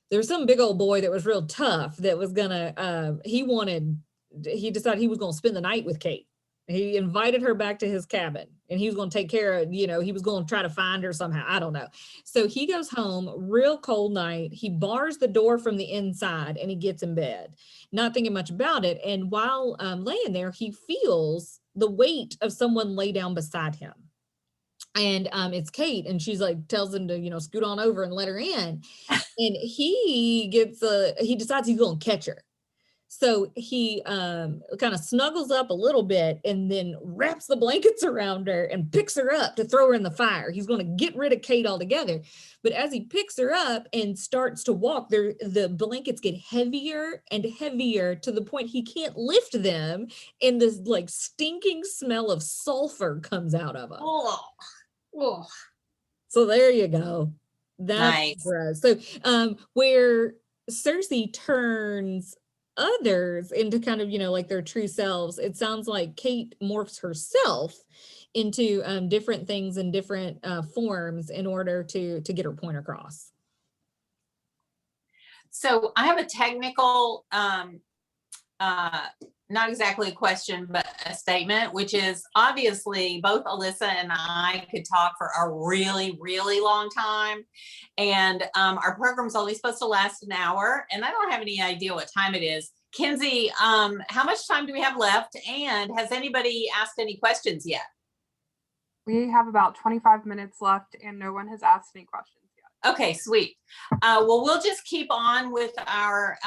Speaker 1: There was some big old boy that was real tough that was gonna he decided he was gonna spend the night with Kate. He invited her back to his cabin, and he was going to take care of, he was going to try to find her somehow. I don't know. So he goes home, real cold night. He bars the door from the inside, and he gets in bed, not thinking much about it. And while laying there, he feels the weight of someone lay down beside him. And it's Kate, and she's like, tells him to, scoot on over and let her in. And he decides he's going to catch her. So he kind of snuggles up a little bit, and then wraps the blankets around her and picks her up to throw her in the fire. He's going to get rid of Kate altogether. But as he picks her up and starts to walk, the blankets get heavier and heavier to the point he can't lift them, and this like stinking smell of sulfur comes out of them.
Speaker 4: Oh.
Speaker 1: So there you go. That's
Speaker 4: Nice.
Speaker 1: gross. So where Circe turns others into kind of, like their true selves, it sounds like Kate morphs herself into different things in different forms in order to get her point across.
Speaker 4: So I have a technical, not exactly a question, but a statement, which is obviously both Alissa and I could talk for a really, really long time. And our program's only supposed to last an hour, and I don't have any idea what time it is. Kinsey, how much time do we have left? And has anybody asked any questions yet?
Speaker 3: We have about 25 minutes left, and no one has asked any questions yet.
Speaker 4: Okay, sweet. Well, we'll just keep on with our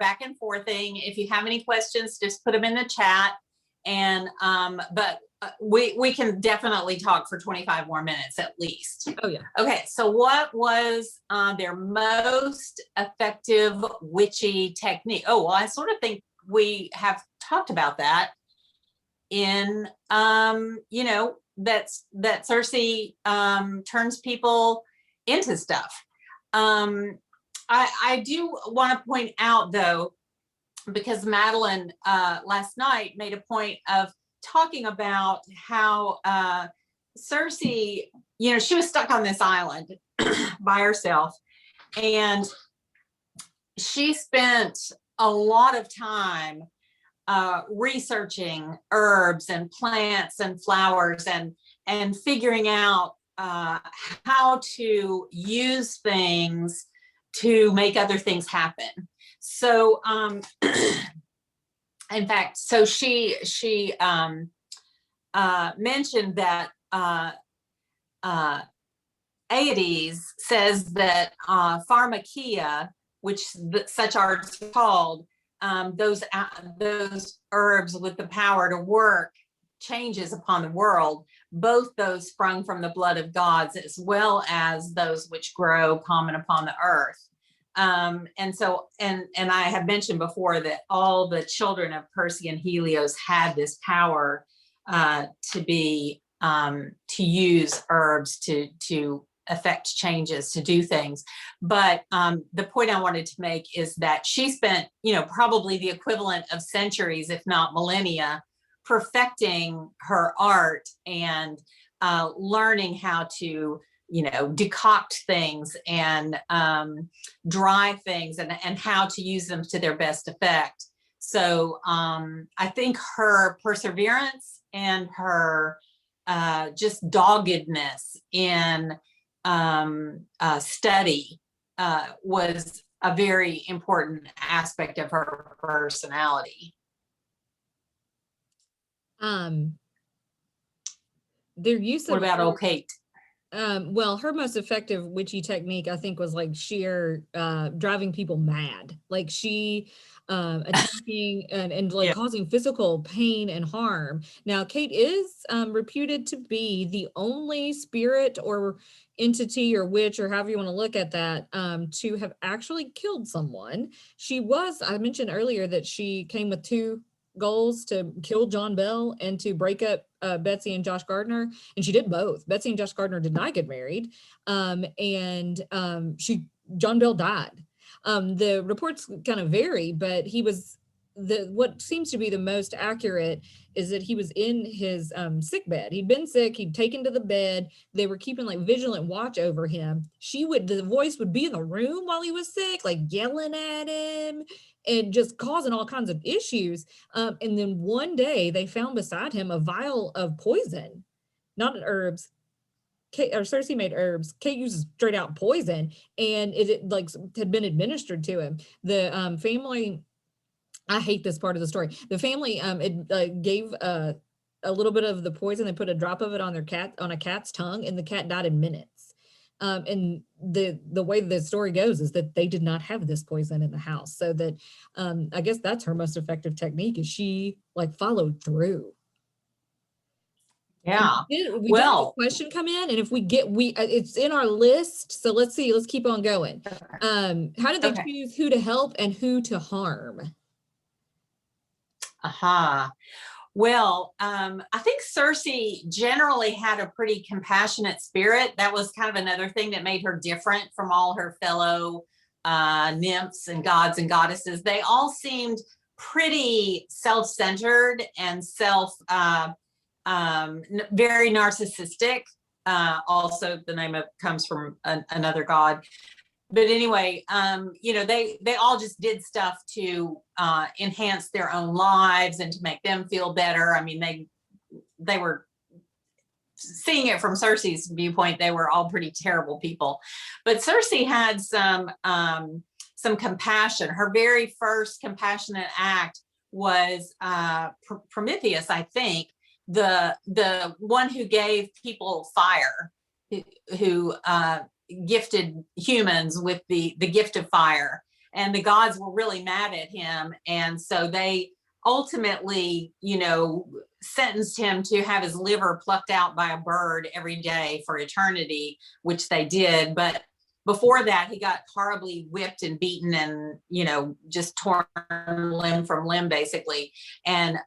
Speaker 4: back and forth thing. If you have any questions, just put them in the chat. And but we can definitely talk for 25 more minutes at least.
Speaker 1: Oh yeah.
Speaker 4: Okay, so what was their most effective witchy technique? Oh, well, I sort of think we have talked about that in that Circe turns people into stuff. I do want to point out though, because Madeline last night made a point of talking about how Circe, she was stuck on this island by herself, and she spent a lot of time researching herbs and plants and flowers and figuring out how to use things to make other things happen. So in fact, so she mentioned that Aides says that pharmakia, which such arts are called, those herbs with the power to work changes upon the world, both those sprung from the blood of gods, as well as those which grow common upon the earth. And so, and I have mentioned before that all the children of Perse and Helios had this power to use herbs to affect changes, to do things. But the point I wanted to make is that she spent, probably the equivalent of centuries, if not millennia, perfecting her art and learning how to, decoct things and dry things and how to use them to their best effect. So I think her perseverance and her just doggedness in study was a very important aspect of her personality.
Speaker 1: Their use
Speaker 4: What
Speaker 1: of
Speaker 4: about old Kate?
Speaker 1: Well, her most effective witchy technique, I think, was like sheer driving people mad. Like she attacking and like causing physical pain and harm. Now, Kate is reputed to be the only spirit or entity or witch, or however you want to look at that, to have actually killed someone. I mentioned earlier that she came with two goals: to kill John Bell and to break up Betsy and Josh Gardner, and she did both. Betsy and Josh Gardner did not get married, John Bell died. The reports kind of vary, but what seems to be the most accurate is that he was in his sick bed. He'd been sick, he'd taken to the bed. They were keeping like vigilant watch over him. The voice would be in the room while he was sick, like yelling at him and just causing all kinds of issues. And then one day they found beside him a vial of poison, not herbs. Circe made herbs. Kate uses straight out poison, and it like had been administered to him. The family, I hate this part of the story. The family gave a little bit of the poison. They put a drop of it on a cat's tongue, and the cat died in minutes. And the way the story goes is that they did not have this poison in the house. So that I guess that's her most effective technique, is she like followed through.
Speaker 4: Yeah.
Speaker 1: We did have a question come in, and if it's in our list. So let's see. Let's keep on going. How did they choose who to help and who to harm?
Speaker 4: Well, I think Circe generally had a pretty compassionate spirit. That was kind of another thing that made her different from all her fellow nymphs and gods and goddesses. They all seemed pretty self-centered and very narcissistic. Also, the name comes from another god. But anyway, they all just did stuff to enhance their own lives and to make them feel better. I mean, they were, seeing it from Circe's viewpoint, they were all pretty terrible people. But Circe had some compassion. Her very first compassionate act was Prometheus, I think, the one who gave people fire, who gifted humans with the gift of fire, and the gods were really mad at him, and so they ultimately sentenced him to have his liver plucked out by a bird every day for eternity, which they did. But before that, he got horribly whipped and beaten and, just torn limb from limb, basically. And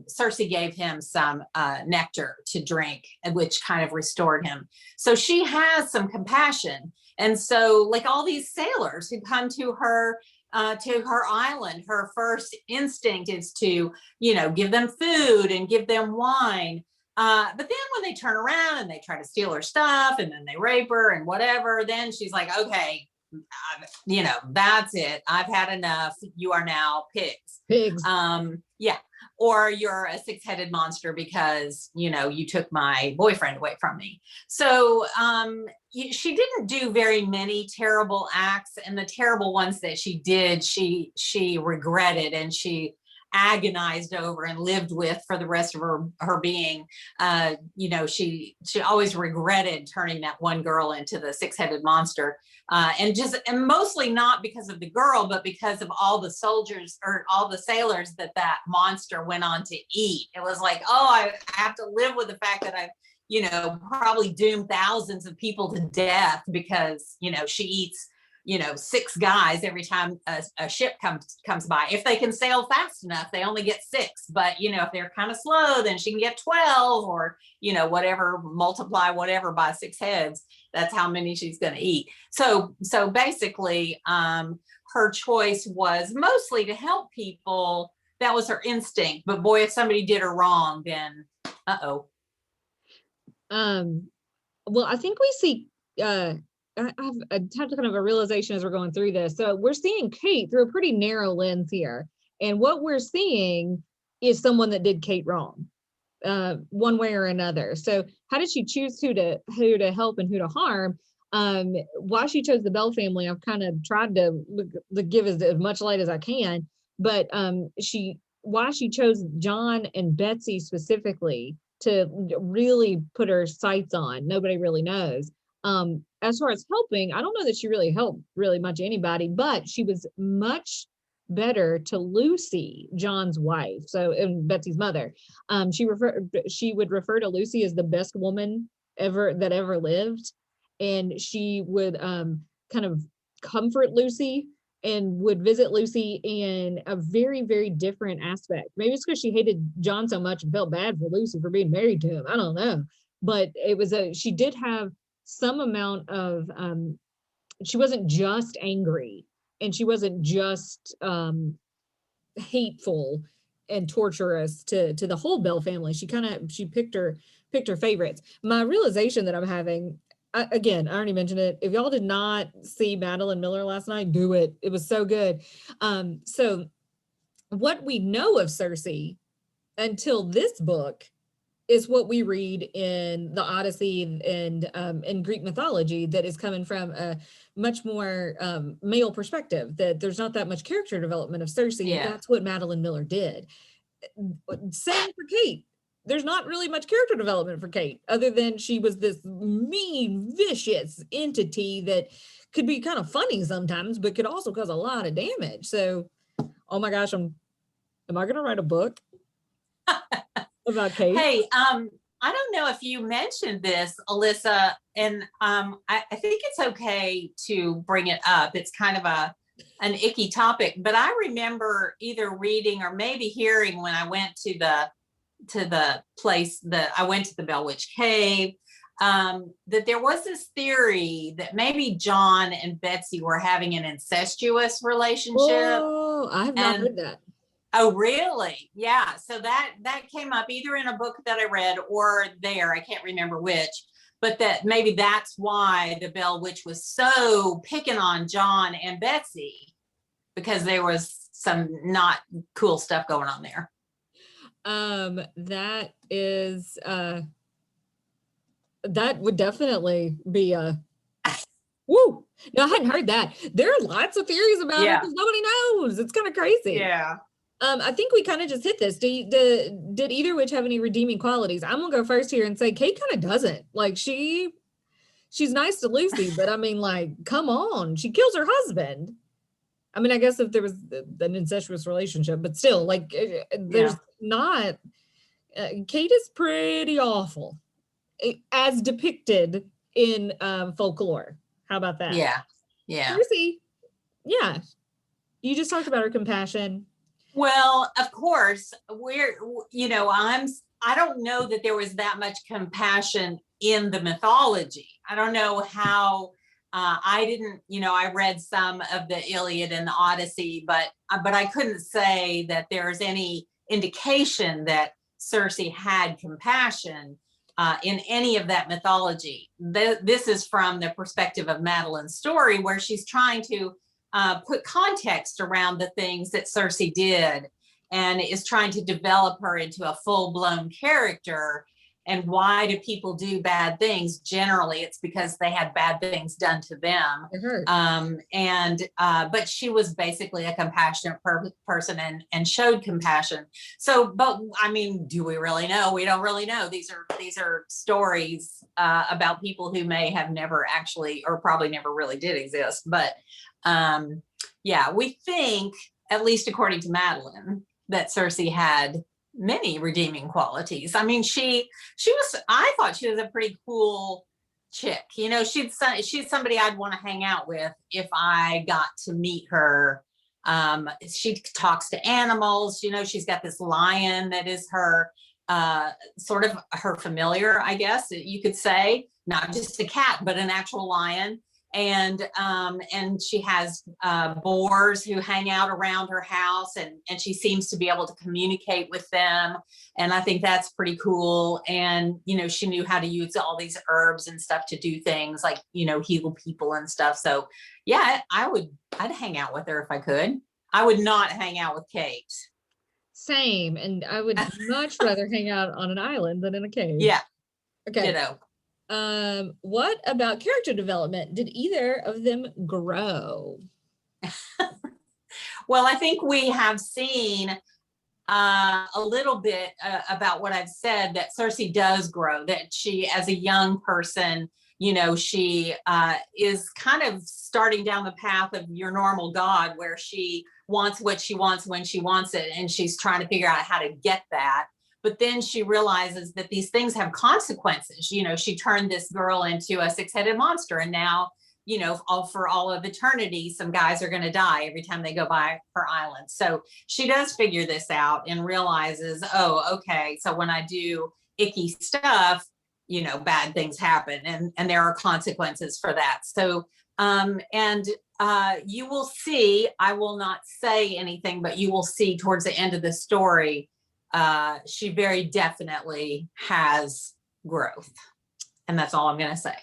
Speaker 4: Circe gave him some nectar to drink, which kind of restored him. So she has some compassion. And so, like all these sailors who come to her island, her first instinct is to, give them food and give them wine. But then when they turn around and they try to steal her stuff and then they rape her and whatever, then she's like, okay, that's it. I've had enough. You are now pigs. Yeah. Or you're a six-headed monster because, you took my boyfriend away from me. So she didn't do very many terrible acts, and the terrible ones that she did, she regretted and she agonized over and lived with for the rest of her being. She always regretted turning that one girl into the six-headed monster, and mostly not because of the girl, but because of all the soldiers or all the sailors that monster went on to eat. It was like, oh, I have to live with the fact that I've probably doom thousands of people to death because, she eats, 6 guys every time a ship comes by. If they can sail fast enough, they only get 6. But, if they're kind of slow, then she can get 12 or, whatever, multiply whatever by 6 heads. That's how many she's going to eat. So basically, her choice was mostly to help people. That was her instinct. But boy, if somebody did her wrong, then uh-oh.
Speaker 1: Well, I think we see, I've had kind of a realization as we're going through this. So we're seeing Kate through a pretty narrow lens here. And what we're seeing is someone that did Kate wrong, one way or another. So how did she choose who to help and who to harm? Why she chose the Bell family, I've kind of tried to give as much light as I can, but why she chose John and Betsy specifically to really put her sights on, nobody really knows. As far as helping, I don't know that she really helped really much anybody, but she was much better to Lucy, John's wife, and Betsy's mother. She would refer to Lucy as the best woman that ever lived, and she would kind of comfort Lucy and would visit Lucy in a very, very different aspect. Maybe it's because she hated John so much and felt bad for Lucy for being married to him. I don't know. But she did have some amount of, she wasn't just angry and she wasn't just hateful and torturous to the whole Bell family. She picked her favorites. My realization that I'm having, again, I already mentioned it. If y'all did not see Madeline Miller last night, do it. It was so good. So what we know of Circe until this book is what we read in the Odyssey and in Greek mythology, that is coming from a much more male perspective, that there's not that much character development of Circe.
Speaker 4: Yeah.
Speaker 1: That's what Madeline Miller did. Same for Kate. There's not really much character development for Kate, other than she was this mean, vicious entity that could be kind of funny sometimes, but could also cause a lot of damage. So, oh my gosh, am I going to write a book about Kate?
Speaker 4: Hey, I don't know if you mentioned this, Alissa, and I think it's okay to bring it up. It's kind of an icky topic, but I remember either reading or maybe hearing when I went to the place that I went to the Bell Witch Cave, that there was this theory that maybe John and Betsy were having an incestuous relationship.
Speaker 1: Oh, I have not heard that.
Speaker 4: Oh, really? Yeah. So that came up either in a book that I read or there, I can't remember which, but that maybe that's why the Bell Witch was so picking on John and Betsy, because there was some not cool stuff going on there.
Speaker 1: That is that would definitely be a woo. No, I hadn't heard that. There are lots of theories about it because nobody knows. It's kind of crazy.
Speaker 4: Yeah.
Speaker 1: I think we kind of just hit this. Did either witch have any redeeming qualities? I'm gonna go first here and say Kate kind of doesn't. Like she's nice to Lucy, but I mean, like, come on, she kills her husband. I mean, I guess if there was an incestuous relationship, but still, like, there's not. Kate is pretty awful, as depicted in folklore. How about that?
Speaker 4: Yeah, yeah.
Speaker 1: Circe, yeah. You just talked about her compassion.
Speaker 4: Well, of course, I don't know that there was that much compassion in the mythology. I don't know how. I read some of the Iliad and the Odyssey, but I couldn't say that there's any indication that Circe had compassion in any of that mythology. This is from the perspective of Madeline's story, where she's trying to put context around the things that Circe did and is trying to develop her into a full-blown character. And why do people do bad things? Generally, it's because they had bad things done to them. But she was basically a compassionate person and showed compassion. So, but I mean, do we really know? We don't really know. These are stories about people who may have never actually, or probably never really did exist. But we think, at least according to Madeline, that Circe had many redeeming qualities. I mean, I thought she was a pretty cool chick. You know, she's somebody I'd want to hang out with if I got to meet her. She talks to animals. You know, she's got this lion that is her sort of her familiar, I guess you could say, not just a cat, but an actual lion. And she has boars who hang out around her house, and she seems to be able to communicate with them. And I think that's pretty cool. And, you know, she knew how to use all these herbs and stuff to do things like, you know, heal people and stuff. So yeah, I'd hang out with her if I could. I would not hang out with Kate.
Speaker 1: Same. And I would much rather hang out on an island than in a cave.
Speaker 4: Yeah.
Speaker 1: Okay.
Speaker 4: Ditto.
Speaker 1: What about character development? Did either of them grow?
Speaker 4: Well, I think we have seen a little bit about what I've said, that Circe does grow, that she, as a young person, you know, she is kind of starting down the path of your normal God, where she wants what she wants when she wants it, and she's trying to figure out how to get that. But then she realizes that these things have consequences. You know, she turned this girl into a six-headed monster, and now, you know, for all of eternity, some guys are going to die every time they go by her island. So she does figure this out and realizes, oh, okay, so when I do icky stuff, you know, bad things happen, and there are consequences for that. So, you will see, I will not say anything, but you will see towards the end of the story, she very definitely has growth. And that's all I'm going to say.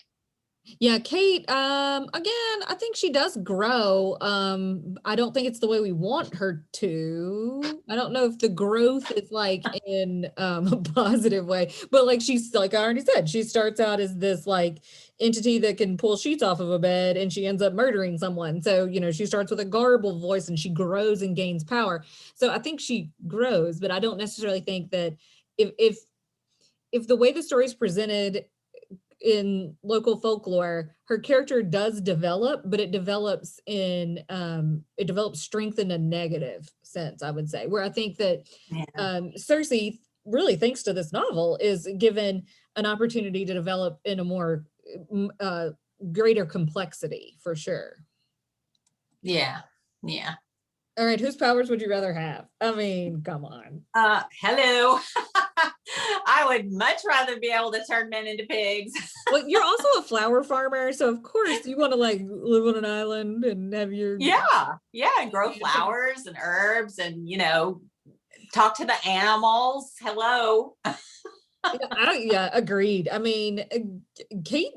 Speaker 1: Yeah, Kate, again, I think she does grow. I don't think it's the way we want her to. I don't know if the growth is like in a positive way, but like she's, like I already said, she starts out as this like entity that can pull sheets off of a bed, and she ends up murdering someone. So, you know, she starts with a garbled voice and she grows and gains power. So I think she grows, but I don't necessarily think that if the way the story is presented in local folklore, her character does develop, but it develops strength in a negative sense, I would say, where I think that Circe, really thanks to this novel, is given an opportunity to develop in a more greater complexity, for sure.
Speaker 4: Yeah.
Speaker 1: All right, whose powers would you rather have? I mean, come on.
Speaker 4: Hello. I would much rather be able to turn men into pigs.
Speaker 1: Well, you're also a flower farmer, so of course you want to like live on an island and have your
Speaker 4: and grow flowers and herbs, and, you know, talk to the animals. Hello.
Speaker 1: Yeah, agreed. I mean, Kate,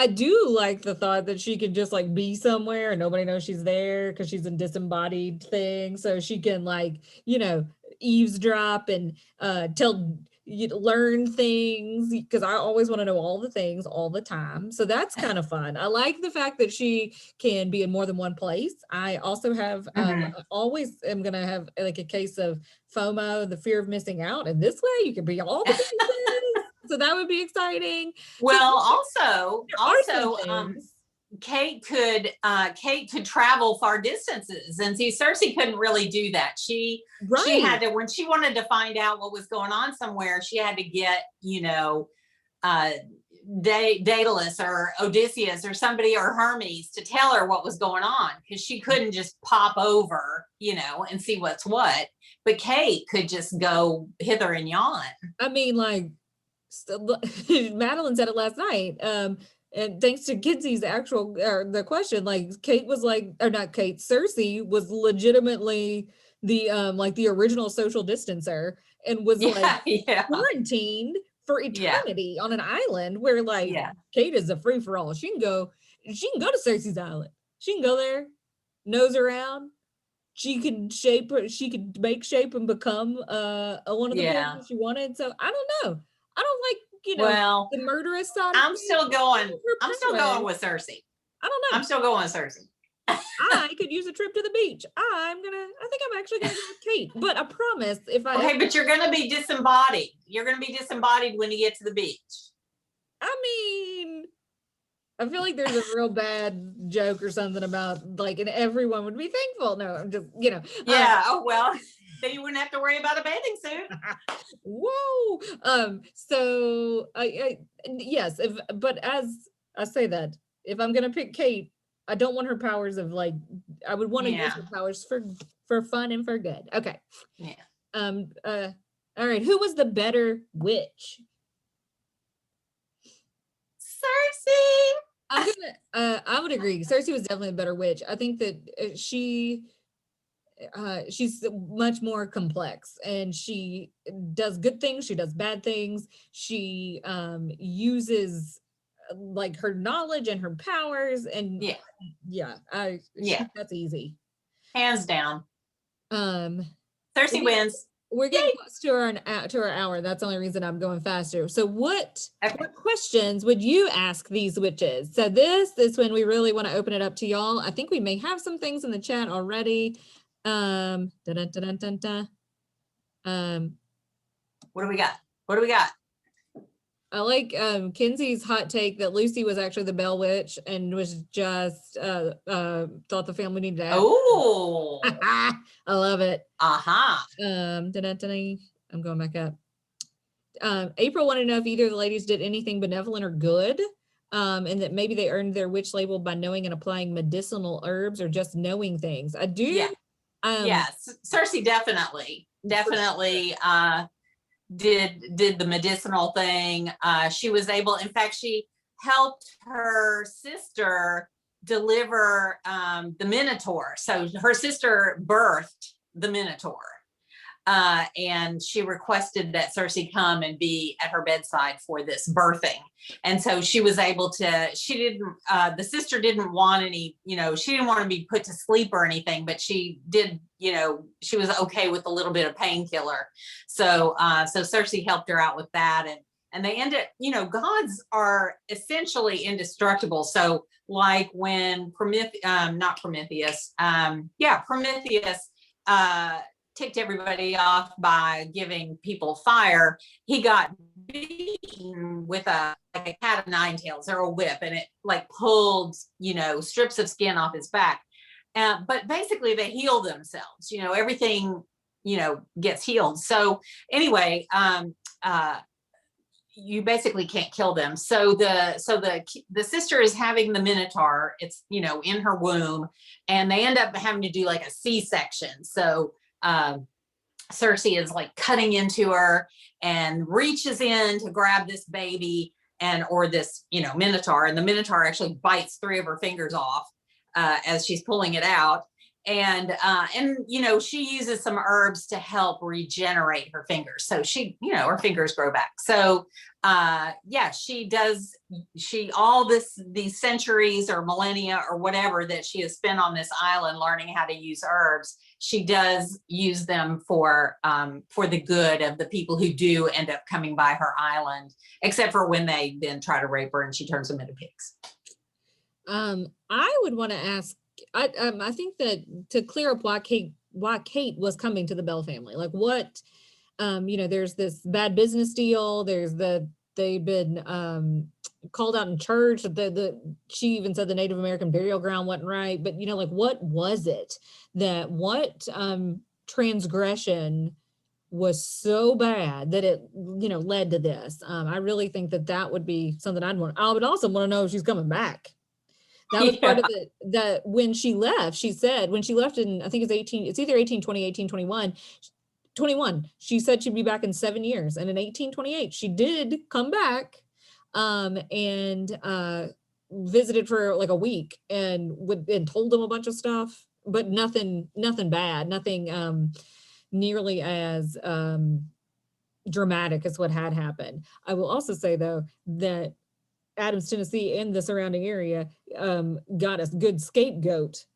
Speaker 1: I do like the thought that she can just like be somewhere and nobody knows she's there because she's a disembodied thing. So she can, like, you know, eavesdrop and learn things, because I always want to know all the things all the time. So that's kind of fun. I like the fact that she can be in more than one place. I also have always am gonna have like a case of FOMO, the fear of missing out, and this way you can be all the places. So that would be exciting.
Speaker 4: Well,
Speaker 1: so,
Speaker 4: also, Kate could travel far distances, and see, Circe couldn't really do that. She had to, when she wanted to find out what was going on somewhere, she had to get, you know, Daedalus or Odysseus or somebody, or Hermes, to tell her what was going on, because she couldn't just pop over, you know, and see what's what. But Kate could just go hither and yon. I mean,
Speaker 1: like, Madeline said it last night, and thanks to Kenzie's the question, like Kate was like, or not Kate, Circe was legitimately the like the original social distancer, and was quarantined for eternity on an island where like Kate is a free for all. She can go to Circe's island. She can go there, nose around. She could make shape and become one of the people she wanted. So I don't know. I don't like, you know, the murderous side.
Speaker 4: I'm still going with Circe.
Speaker 1: I don't know.
Speaker 4: I'm still going with Circe.
Speaker 1: I could use a trip to the beach. I think I'm actually gonna go with Kate, but I promise
Speaker 4: but you're gonna be disembodied. You're gonna be disembodied when you get to the beach.
Speaker 1: I mean, I feel like there's a real bad joke or something about like, and everyone would be thankful. No, I'm just, you know.
Speaker 4: Yeah. Oh, well. Then you wouldn't have to worry about a bathing suit.
Speaker 1: Whoa. So yes, but as I say that, if I'm gonna pick Kate, I don't want her powers of like, I would want to use her powers for fun and for good. Okay.
Speaker 4: Yeah.
Speaker 1: All right. Who was the better witch?
Speaker 4: Circe.
Speaker 1: I would agree. Circe was definitely a better witch. I think that she's much more complex, and she does good things, she does bad things, she uses like her knowledge and her powers, and that's easy,
Speaker 4: hands down. Circe
Speaker 1: we-
Speaker 4: wins.
Speaker 1: We're getting close to our hour. That's the only reason I'm going faster. So what questions would you ask these witches? So this is when we really want to open it up to y'all. I think we may have some things in the chat already.
Speaker 4: What do we got?
Speaker 1: I like Kenzie's hot take that Lucy was actually the Bell Witch and was just thought the family needed to act.
Speaker 4: Oh,
Speaker 1: I love it.
Speaker 4: uh-huh.
Speaker 1: I'm going back up. April wanted to know if either of the ladies did anything benevolent or good, and that maybe they earned their witch label by knowing and applying medicinal herbs or just knowing things. I do.
Speaker 4: Yeah. Yes, Circe definitely did the medicinal thing. She was able, in fact, she helped her sister deliver the Minotaur. So her sister birthed the Minotaur. And she requested that Circe come and be at her bedside for this birthing. And so she was able to, the sister didn't want any, she didn't want to be put to sleep or anything, but she did, she was okay with a little bit of painkiller. So Circe helped her out with that. And they ended, gods are essentially indestructible. So like when Prometheus, ticked everybody off by giving people fire, he got beaten with a cat of nine tails or a whip, and it like pulled, strips of skin off his back. But basically they heal themselves, everything, gets healed. So anyway, you basically can't kill them. So the sister is having the Minotaur, it's, in her womb, and they end up having to do like a C-section. So Circe is like cutting into her and reaches in to grab this baby or this, Minotaur, and the Minotaur actually bites 3 of her fingers off as she's pulling it out. And she uses some herbs to help regenerate her fingers. So her fingers grow back. So these centuries or millennia or whatever that she has spent on this island learning how to use herbs, she does use them for the good of the people who do end up coming by her island, except for when they then try to rape her and she turns them into pigs.
Speaker 1: I would want to ask, I think that to clear up why Kate was coming to the Bell family, like what, there's this bad business deal. They've been called out in church. She even said the Native American burial ground wasn't right. But like what was it what transgression was so bad that it led to this? I really think that would be something I'd want. I would also want to know if she's coming back. That was part of it, that when she left, she said, when she left in, I think it's either 1820, 1821, 21, she said she'd be back in 7 years. And in 1828, she did come back and visited for like a week and told them a bunch of stuff, but nothing bad, nothing nearly as dramatic as what had happened. I will also say though, that Adams, Tennessee and the surrounding area got a good scapegoat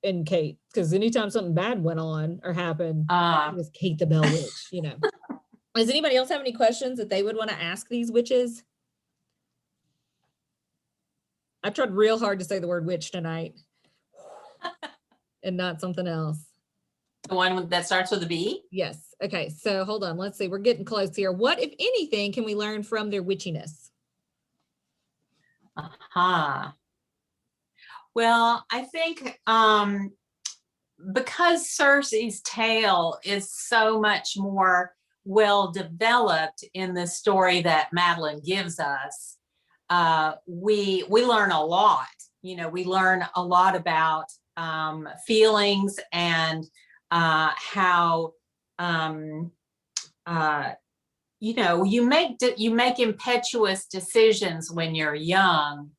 Speaker 1: in Kate, because anytime something bad went on or happened, it was Kate the Bell Witch, Does anybody else have any questions that they would want to ask these witches? I tried real hard to say the word witch tonight and not something else.
Speaker 4: The one that starts with a B?
Speaker 1: Yes. Okay. So hold on. Let's see. We're getting close here. What, if anything, can we learn from their witchiness?
Speaker 4: Well, I think because Circe's tale is so much more well developed in the story that Madeline gives us, we learn a lot. We learn a lot about feelings and how you make impetuous decisions when you're young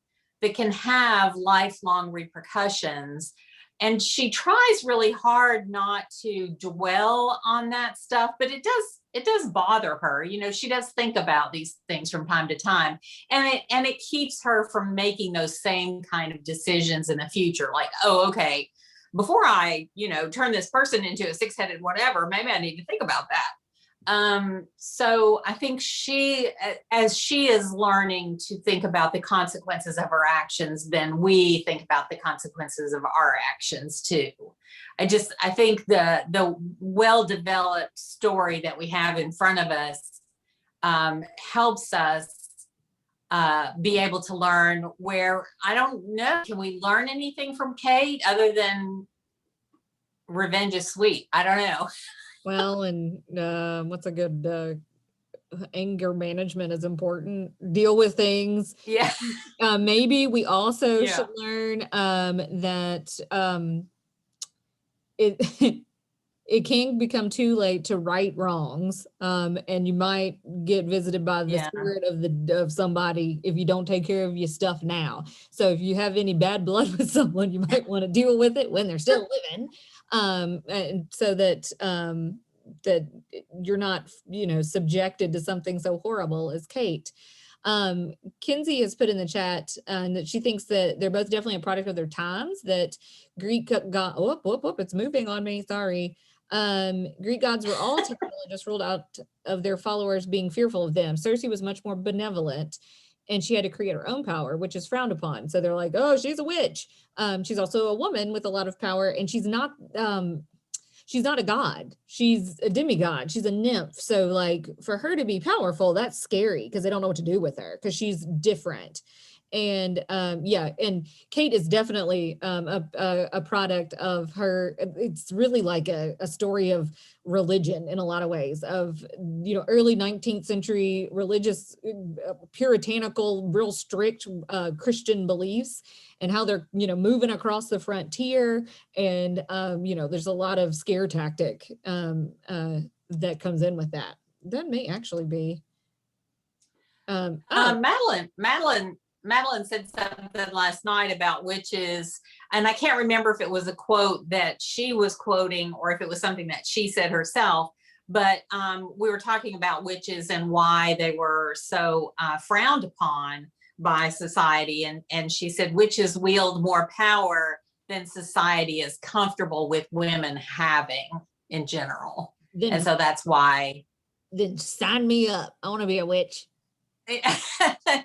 Speaker 4: that can have lifelong repercussions. And she tries really hard not to dwell on that stuff, but it does bother her. She does think about these things from time to time, and it keeps her from making those same kind of decisions in the future. Like, oh, okay, before I, turn this person into a six-headed whatever, maybe I need to think about that. So I think as she is learning to think about the consequences of her actions, then we think about the consequences of our actions too. I think the well-developed story that we have in front of us helps us be able to learn where, I don't know, can we learn anything from Kate other than revenge is sweet? I don't know.
Speaker 1: Well, and what's a good anger management is important. Deal with things.
Speaker 4: Yeah.
Speaker 1: Maybe we also should learn that it can become too late to right wrongs, and you might get visited by the spirit of somebody if you don't take care of your stuff now. So if you have any bad blood with someone, you might want to deal with it when they're still living. And so that that you're not, subjected to something so horrible as Kate. Kinsey has put in the chat that she thinks that they're both definitely a product of their times, that Greek it's moving on me, sorry. Greek gods were all terrible and just ruled out of their followers being fearful of them. Circe was much more benevolent, and she had to create her own power, which is frowned upon. So they're like, oh, she's a witch. She's also a woman with a lot of power, and she's not a god. She's a demigod. She's a nymph. So like for her to be powerful, that's scary because they don't know what to do with her because she's different. And and Kate is definitely a product of her. It's really like a story of religion in a lot of ways, of early 19th century religious, puritanical, real strict Christian beliefs, and how they're moving across the frontier. And there's a lot of scare tactic that comes in with that. That may actually be
Speaker 4: Madeline said something last night about witches, and I can't remember if it was a quote that she was quoting or if it was something that she said herself, but we were talking about witches and why they were so frowned upon by society, and she said witches wield more power than society is comfortable with women having in general. And so that's why.
Speaker 1: Then sign me up. I want to be a witch.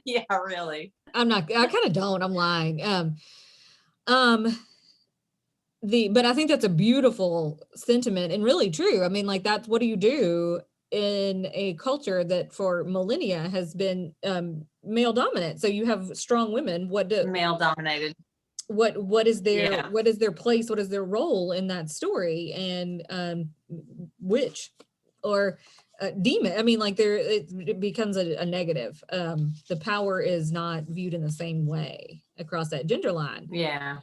Speaker 4: Yeah, really.
Speaker 1: I kind of don't, I'm lying. But I think that's a beautiful sentiment and really true. I mean, like, that's what do you do in a culture that for millennia has been male dominant? So you have strong women.
Speaker 4: Male dominated.
Speaker 1: What is their place? What is their role in that story? And witch or demon. I mean, like it becomes a negative. The power is not viewed in the same way across that gender line.
Speaker 4: Yeah.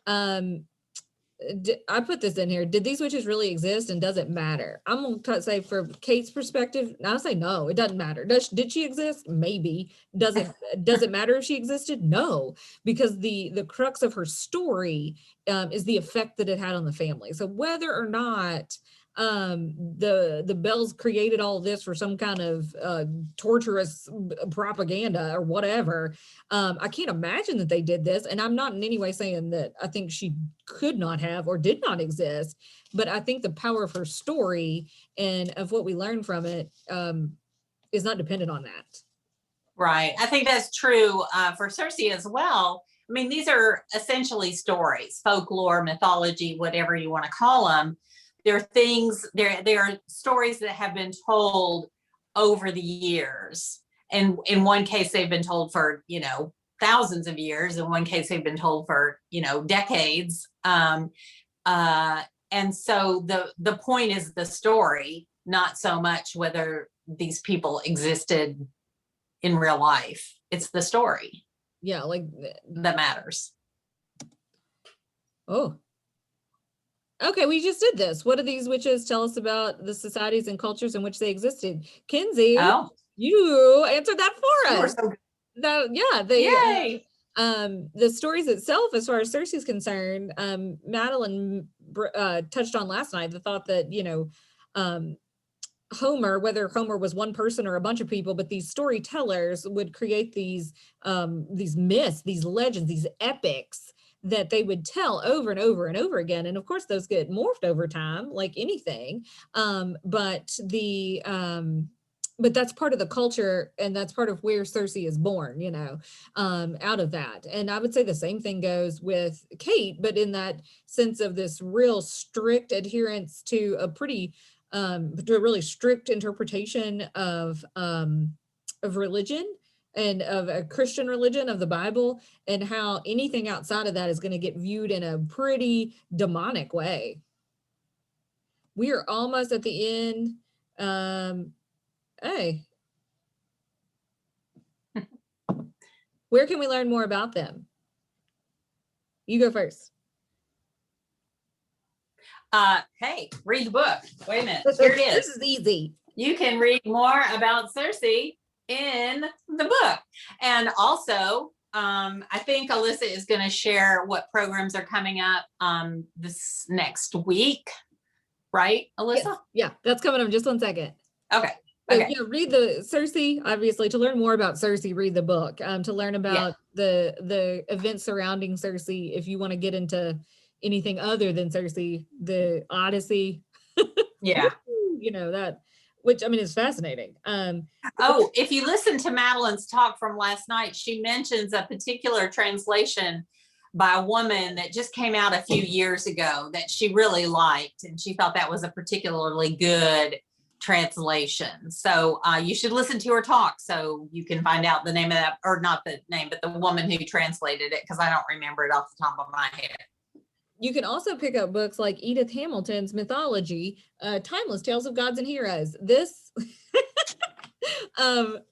Speaker 1: I put this in here. Did these witches really exist, and does it matter? I'm going to say for Kate's perspective, I'll say no, it doesn't matter. Did she exist? Maybe. Does it matter if she existed? No, because the crux of her story is the effect that it had on the family. So whether or not the Bells created all this for some kind of torturous propaganda or whatever, I can't imagine that they did this, and I'm not in any way saying that I think she could not have or did not exist, but I think the power of her story and of what we learn from it is not dependent on that.
Speaker 4: Right. I think that's true for Circe as well. I mean, these are essentially stories, folklore, mythology, whatever you want to call them. There are stories that have been told over the years. And in one case, they've been told for, thousands of years. In one case, they've been told for, decades. And so the point is the story, not so much whether these people existed in real life. It's the story
Speaker 1: Yeah, like,
Speaker 4: that matters.
Speaker 1: oh. Okay, we just did this. What do these witches tell us about the societies and cultures in which they existed? Kinsey,
Speaker 4: Oh,
Speaker 1: you answered that for
Speaker 4: you were
Speaker 1: us.
Speaker 4: so good.
Speaker 1: Yeah,
Speaker 4: Yay.
Speaker 1: the stories itself, as far as Circe is concerned, Madeline touched on last night, the thought that, Homer, whether Homer was one person or a bunch of people, but these storytellers would create these myths, these legends, these epics that they would tell over and over and over again. And of course, those get morphed over time, like anything. But that's part of the culture, and that's part of where Circe is born, out of that. And I would say the same thing goes with Kate, but in that sense of this real strict adherence to a really strict interpretation of religion, and of a Christian religion, of the Bible, and how anything outside of that is going to get viewed in a pretty demonic way. We are almost at the end. Hey, where can we learn more about them? You go first.
Speaker 4: Hey, read the book. Wait a minute. Here it
Speaker 1: This
Speaker 4: is.
Speaker 1: is easy.
Speaker 4: You can read more about Circe in the book. And also, I think Alissa is going to share what programs are coming up this next week. Right, Alissa?
Speaker 1: Yes. Yeah, that's coming up in just 1 second.
Speaker 4: Okay.
Speaker 1: So,
Speaker 4: Okay.
Speaker 1: read the Circe, obviously. To learn more about Circe, read the book. To learn about the events surrounding Circe, if you want to get into anything other than Circe, the Odyssey,
Speaker 4: Yeah.
Speaker 1: that, which, I mean, is fascinating.
Speaker 4: Oh, if you listen to Madeline's talk from last night, she mentions a particular translation by a woman that just came out a few years ago that she really liked, and she thought that was a particularly good translation. So you should listen to her talk so you can find out the name of that, or not the name, but the woman who translated it, because I don't remember it off the top of my head.
Speaker 1: You can also pick up books like Edith Hamilton's Mythology, Timeless Tales of Gods and Heroes. This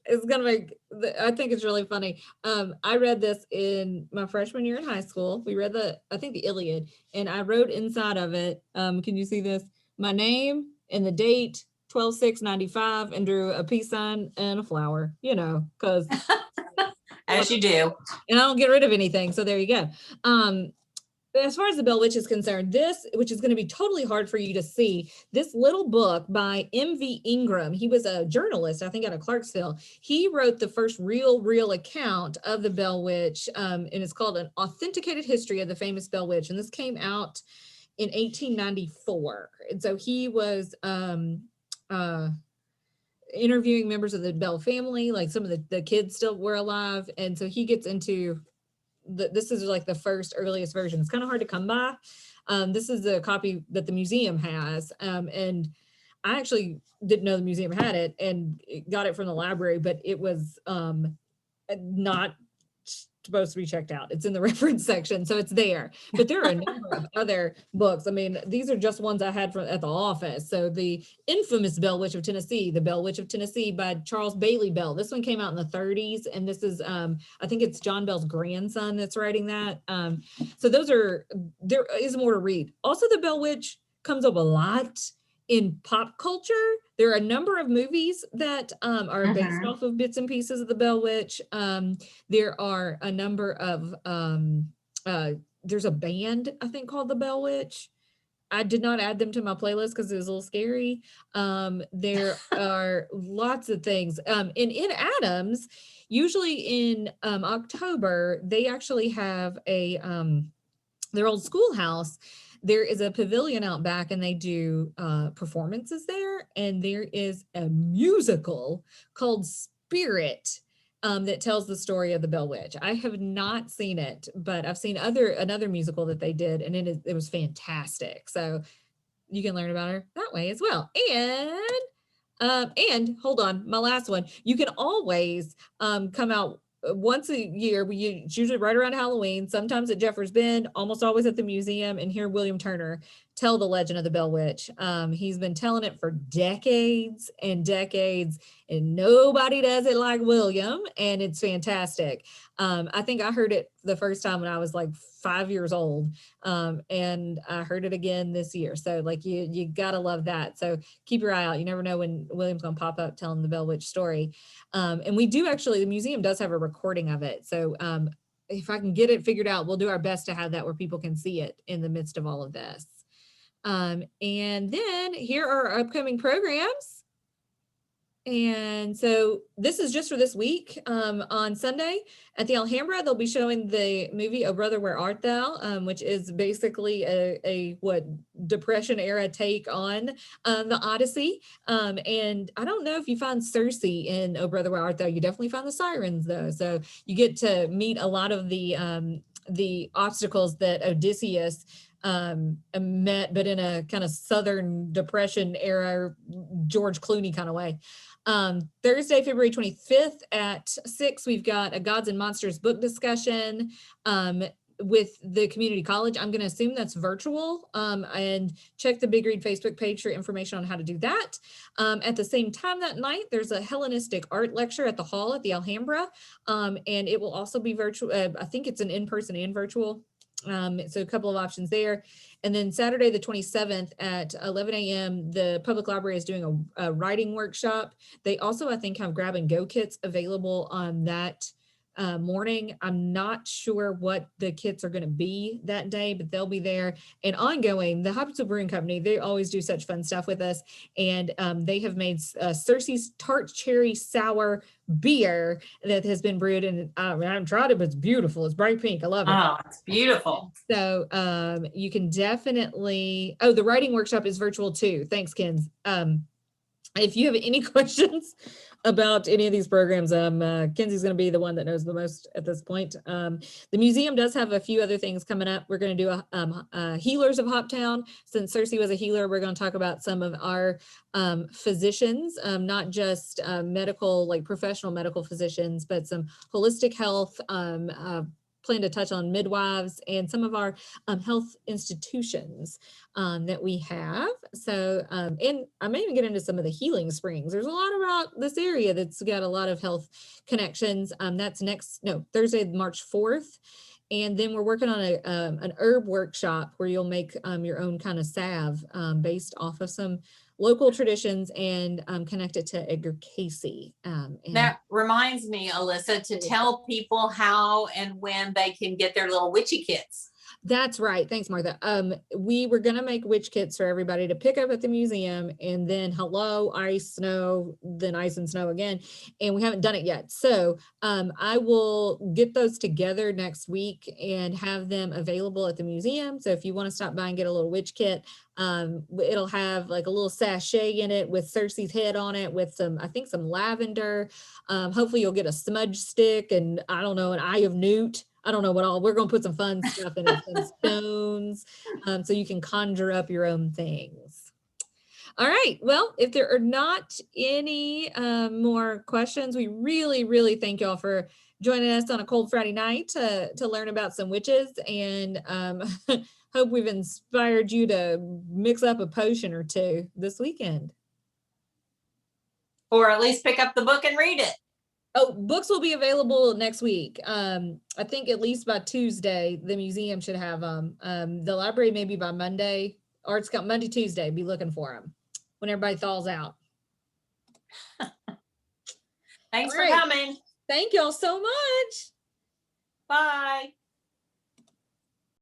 Speaker 1: is gonna make, I think it's really funny. I read this in my freshman year in high school. We read I think the Iliad, and I wrote inside of it, can you see this? My name and the date, 12/6/95, and drew a peace sign and a flower, because
Speaker 4: As you do.
Speaker 1: and I don't get rid of anything. So there you go. As far as the Bell Witch is concerned, this, which is going to be totally hard for you to see, this little book by M.V. Ingram, he was a journalist, I think, out of Clarksville. He wrote the first real account of the Bell Witch, and it's called An Authenticated History of the Famous Bell Witch. And this came out in 1894. And so he was interviewing members of the Bell family, like some of the kids still were alive. And so he gets into this is like the first earliest version. It's kind of hard to come by. This is the copy that the museum has. And I actually didn't know the museum had it and got it from the library, but it was not supposed to be checked out. It's in the reference section, so it's there. But there are a number of other books. I mean, these are just ones I had at the office. So the infamous Bell Witch of Tennessee, The Bell Witch of Tennessee by Charles Bailey Bell. This one came out in the 30s, and this is I think it's John Bell's grandson that's writing that. So there is more to read. Also, the Bell Witch comes up a lot in pop culture. There are a number of movies that are based off of bits and pieces of the Bell Witch. There are a number of, there's a band, I think, called the Bell Witch. I did not add them to my playlist because it was a little scary. There are lots of things. In Adams, usually in October, they actually have their old schoolhouse. There is a pavilion out back, and they do performances there. And there is a musical called Spirit that tells the story of the Bell Witch. I have not seen it, but I've seen another musical that they did, and it was fantastic. So you can learn about her that way as well. And hold on, my last one. You can always come out once a year. It's usually right around Halloween, sometimes at Jeffers Bend, almost always at the museum, and hear William Turner tell the legend of the Bell Witch. He's been telling it for decades and decades, and nobody does it like William, and it's fantastic. I think I heard it the first time when I was like 5 years old, and I heard it again this year. So like you gotta love that. So keep your eye out. You never know when William's gonna pop up telling the Bell Witch story. And we do actually, the museum does have a recording of it. So if I can get it figured out, we'll do our best to have that where people can see it in the midst of all of this. And then here are our upcoming programs. And so this is just for this week. On Sunday at the Alhambra, they'll be showing the movie "Oh Brother, Where Art Thou," which is basically a Depression era take on the Odyssey. And I don't know if you find Circe in "Oh Brother, Where Art Thou." You definitely find the sirens though, so you get to meet a lot of the obstacles that Odysseus met, but in a kind of Southern Depression era, George Clooney kind of way. Thursday, February 25th at 6, we've got a Gods and Monsters book discussion with the community college. I'm going to assume that's virtual, and check the Big Read Facebook page for information on how to do that. At the same time that night, there's a Hellenistic art lecture at the hall at the Alhambra, and it will also be virtual. I think it's an in-person and virtual. So a couple of options there. And then Saturday, the 27th at 11 a.m., the public library is doing a writing workshop. They also, I think, have grab and go kits available on that morning. I'm not sure what the kits are going to be that day, but they'll be there. And ongoing, the Hopkinsville Brewing Company, they always do such fun stuff with us. And they have made Circe's Tart Cherry Sour beer that has been brewed. And I haven't tried it, but it's beautiful. It's bright pink. I love it.
Speaker 4: Oh, it's beautiful.
Speaker 1: So you can definitely, the writing workshop is virtual too. Thanks, Ken. If you have any questions about any of these programs, Kenzie's going to be the one that knows the most at this point. The museum does have a few other things coming up. We're going to do a Healers of Hoptown. Since Circe was a healer, we're going to talk about some of our physicians, not just medical, like professional medical physicians, but some holistic health, plan to touch on midwives and some of our health institutions that we have. So, and I may even get into some of the healing springs. There's a lot about this area that's got a lot of health connections. That's Thursday, March 4th. And then we're working on an herb workshop where you'll make your own kind of salve based off of some local traditions and connect it to Edgar Casey.
Speaker 4: That reminds me, Alissa, to tell people how and when they can get their little witchy kits.
Speaker 1: That's right. Thanks, Martha. We were going to make witch kits for everybody to pick up at the museum, and then ice, snow, then ice and snow again. And we haven't done it yet. So I will get those together next week and have them available at the museum. So if you want to stop by and get a little witch kit, it'll have like a little sachet in it with Circe's head on it with some lavender. Hopefully you'll get a smudge stick and I don't know, an eye of newt. I don't know what all, we're going to put some fun stuff in it, some stones, so you can conjure up your own things. All right. Well, if there are not any more questions, we really, really thank y'all for joining us on a cold Friday night to learn about some witches, and hope we've inspired you to mix up a potion or two this weekend.
Speaker 4: Or at least pick up the book and read it.
Speaker 1: Oh, books will be available next week. I think at least by Tuesday, the museum should have them. The library maybe by Monday, or it's got Monday, Tuesday. Be looking for them when everybody thaws out.
Speaker 4: Thanks for coming.
Speaker 1: Thank y'all so much.
Speaker 4: Bye.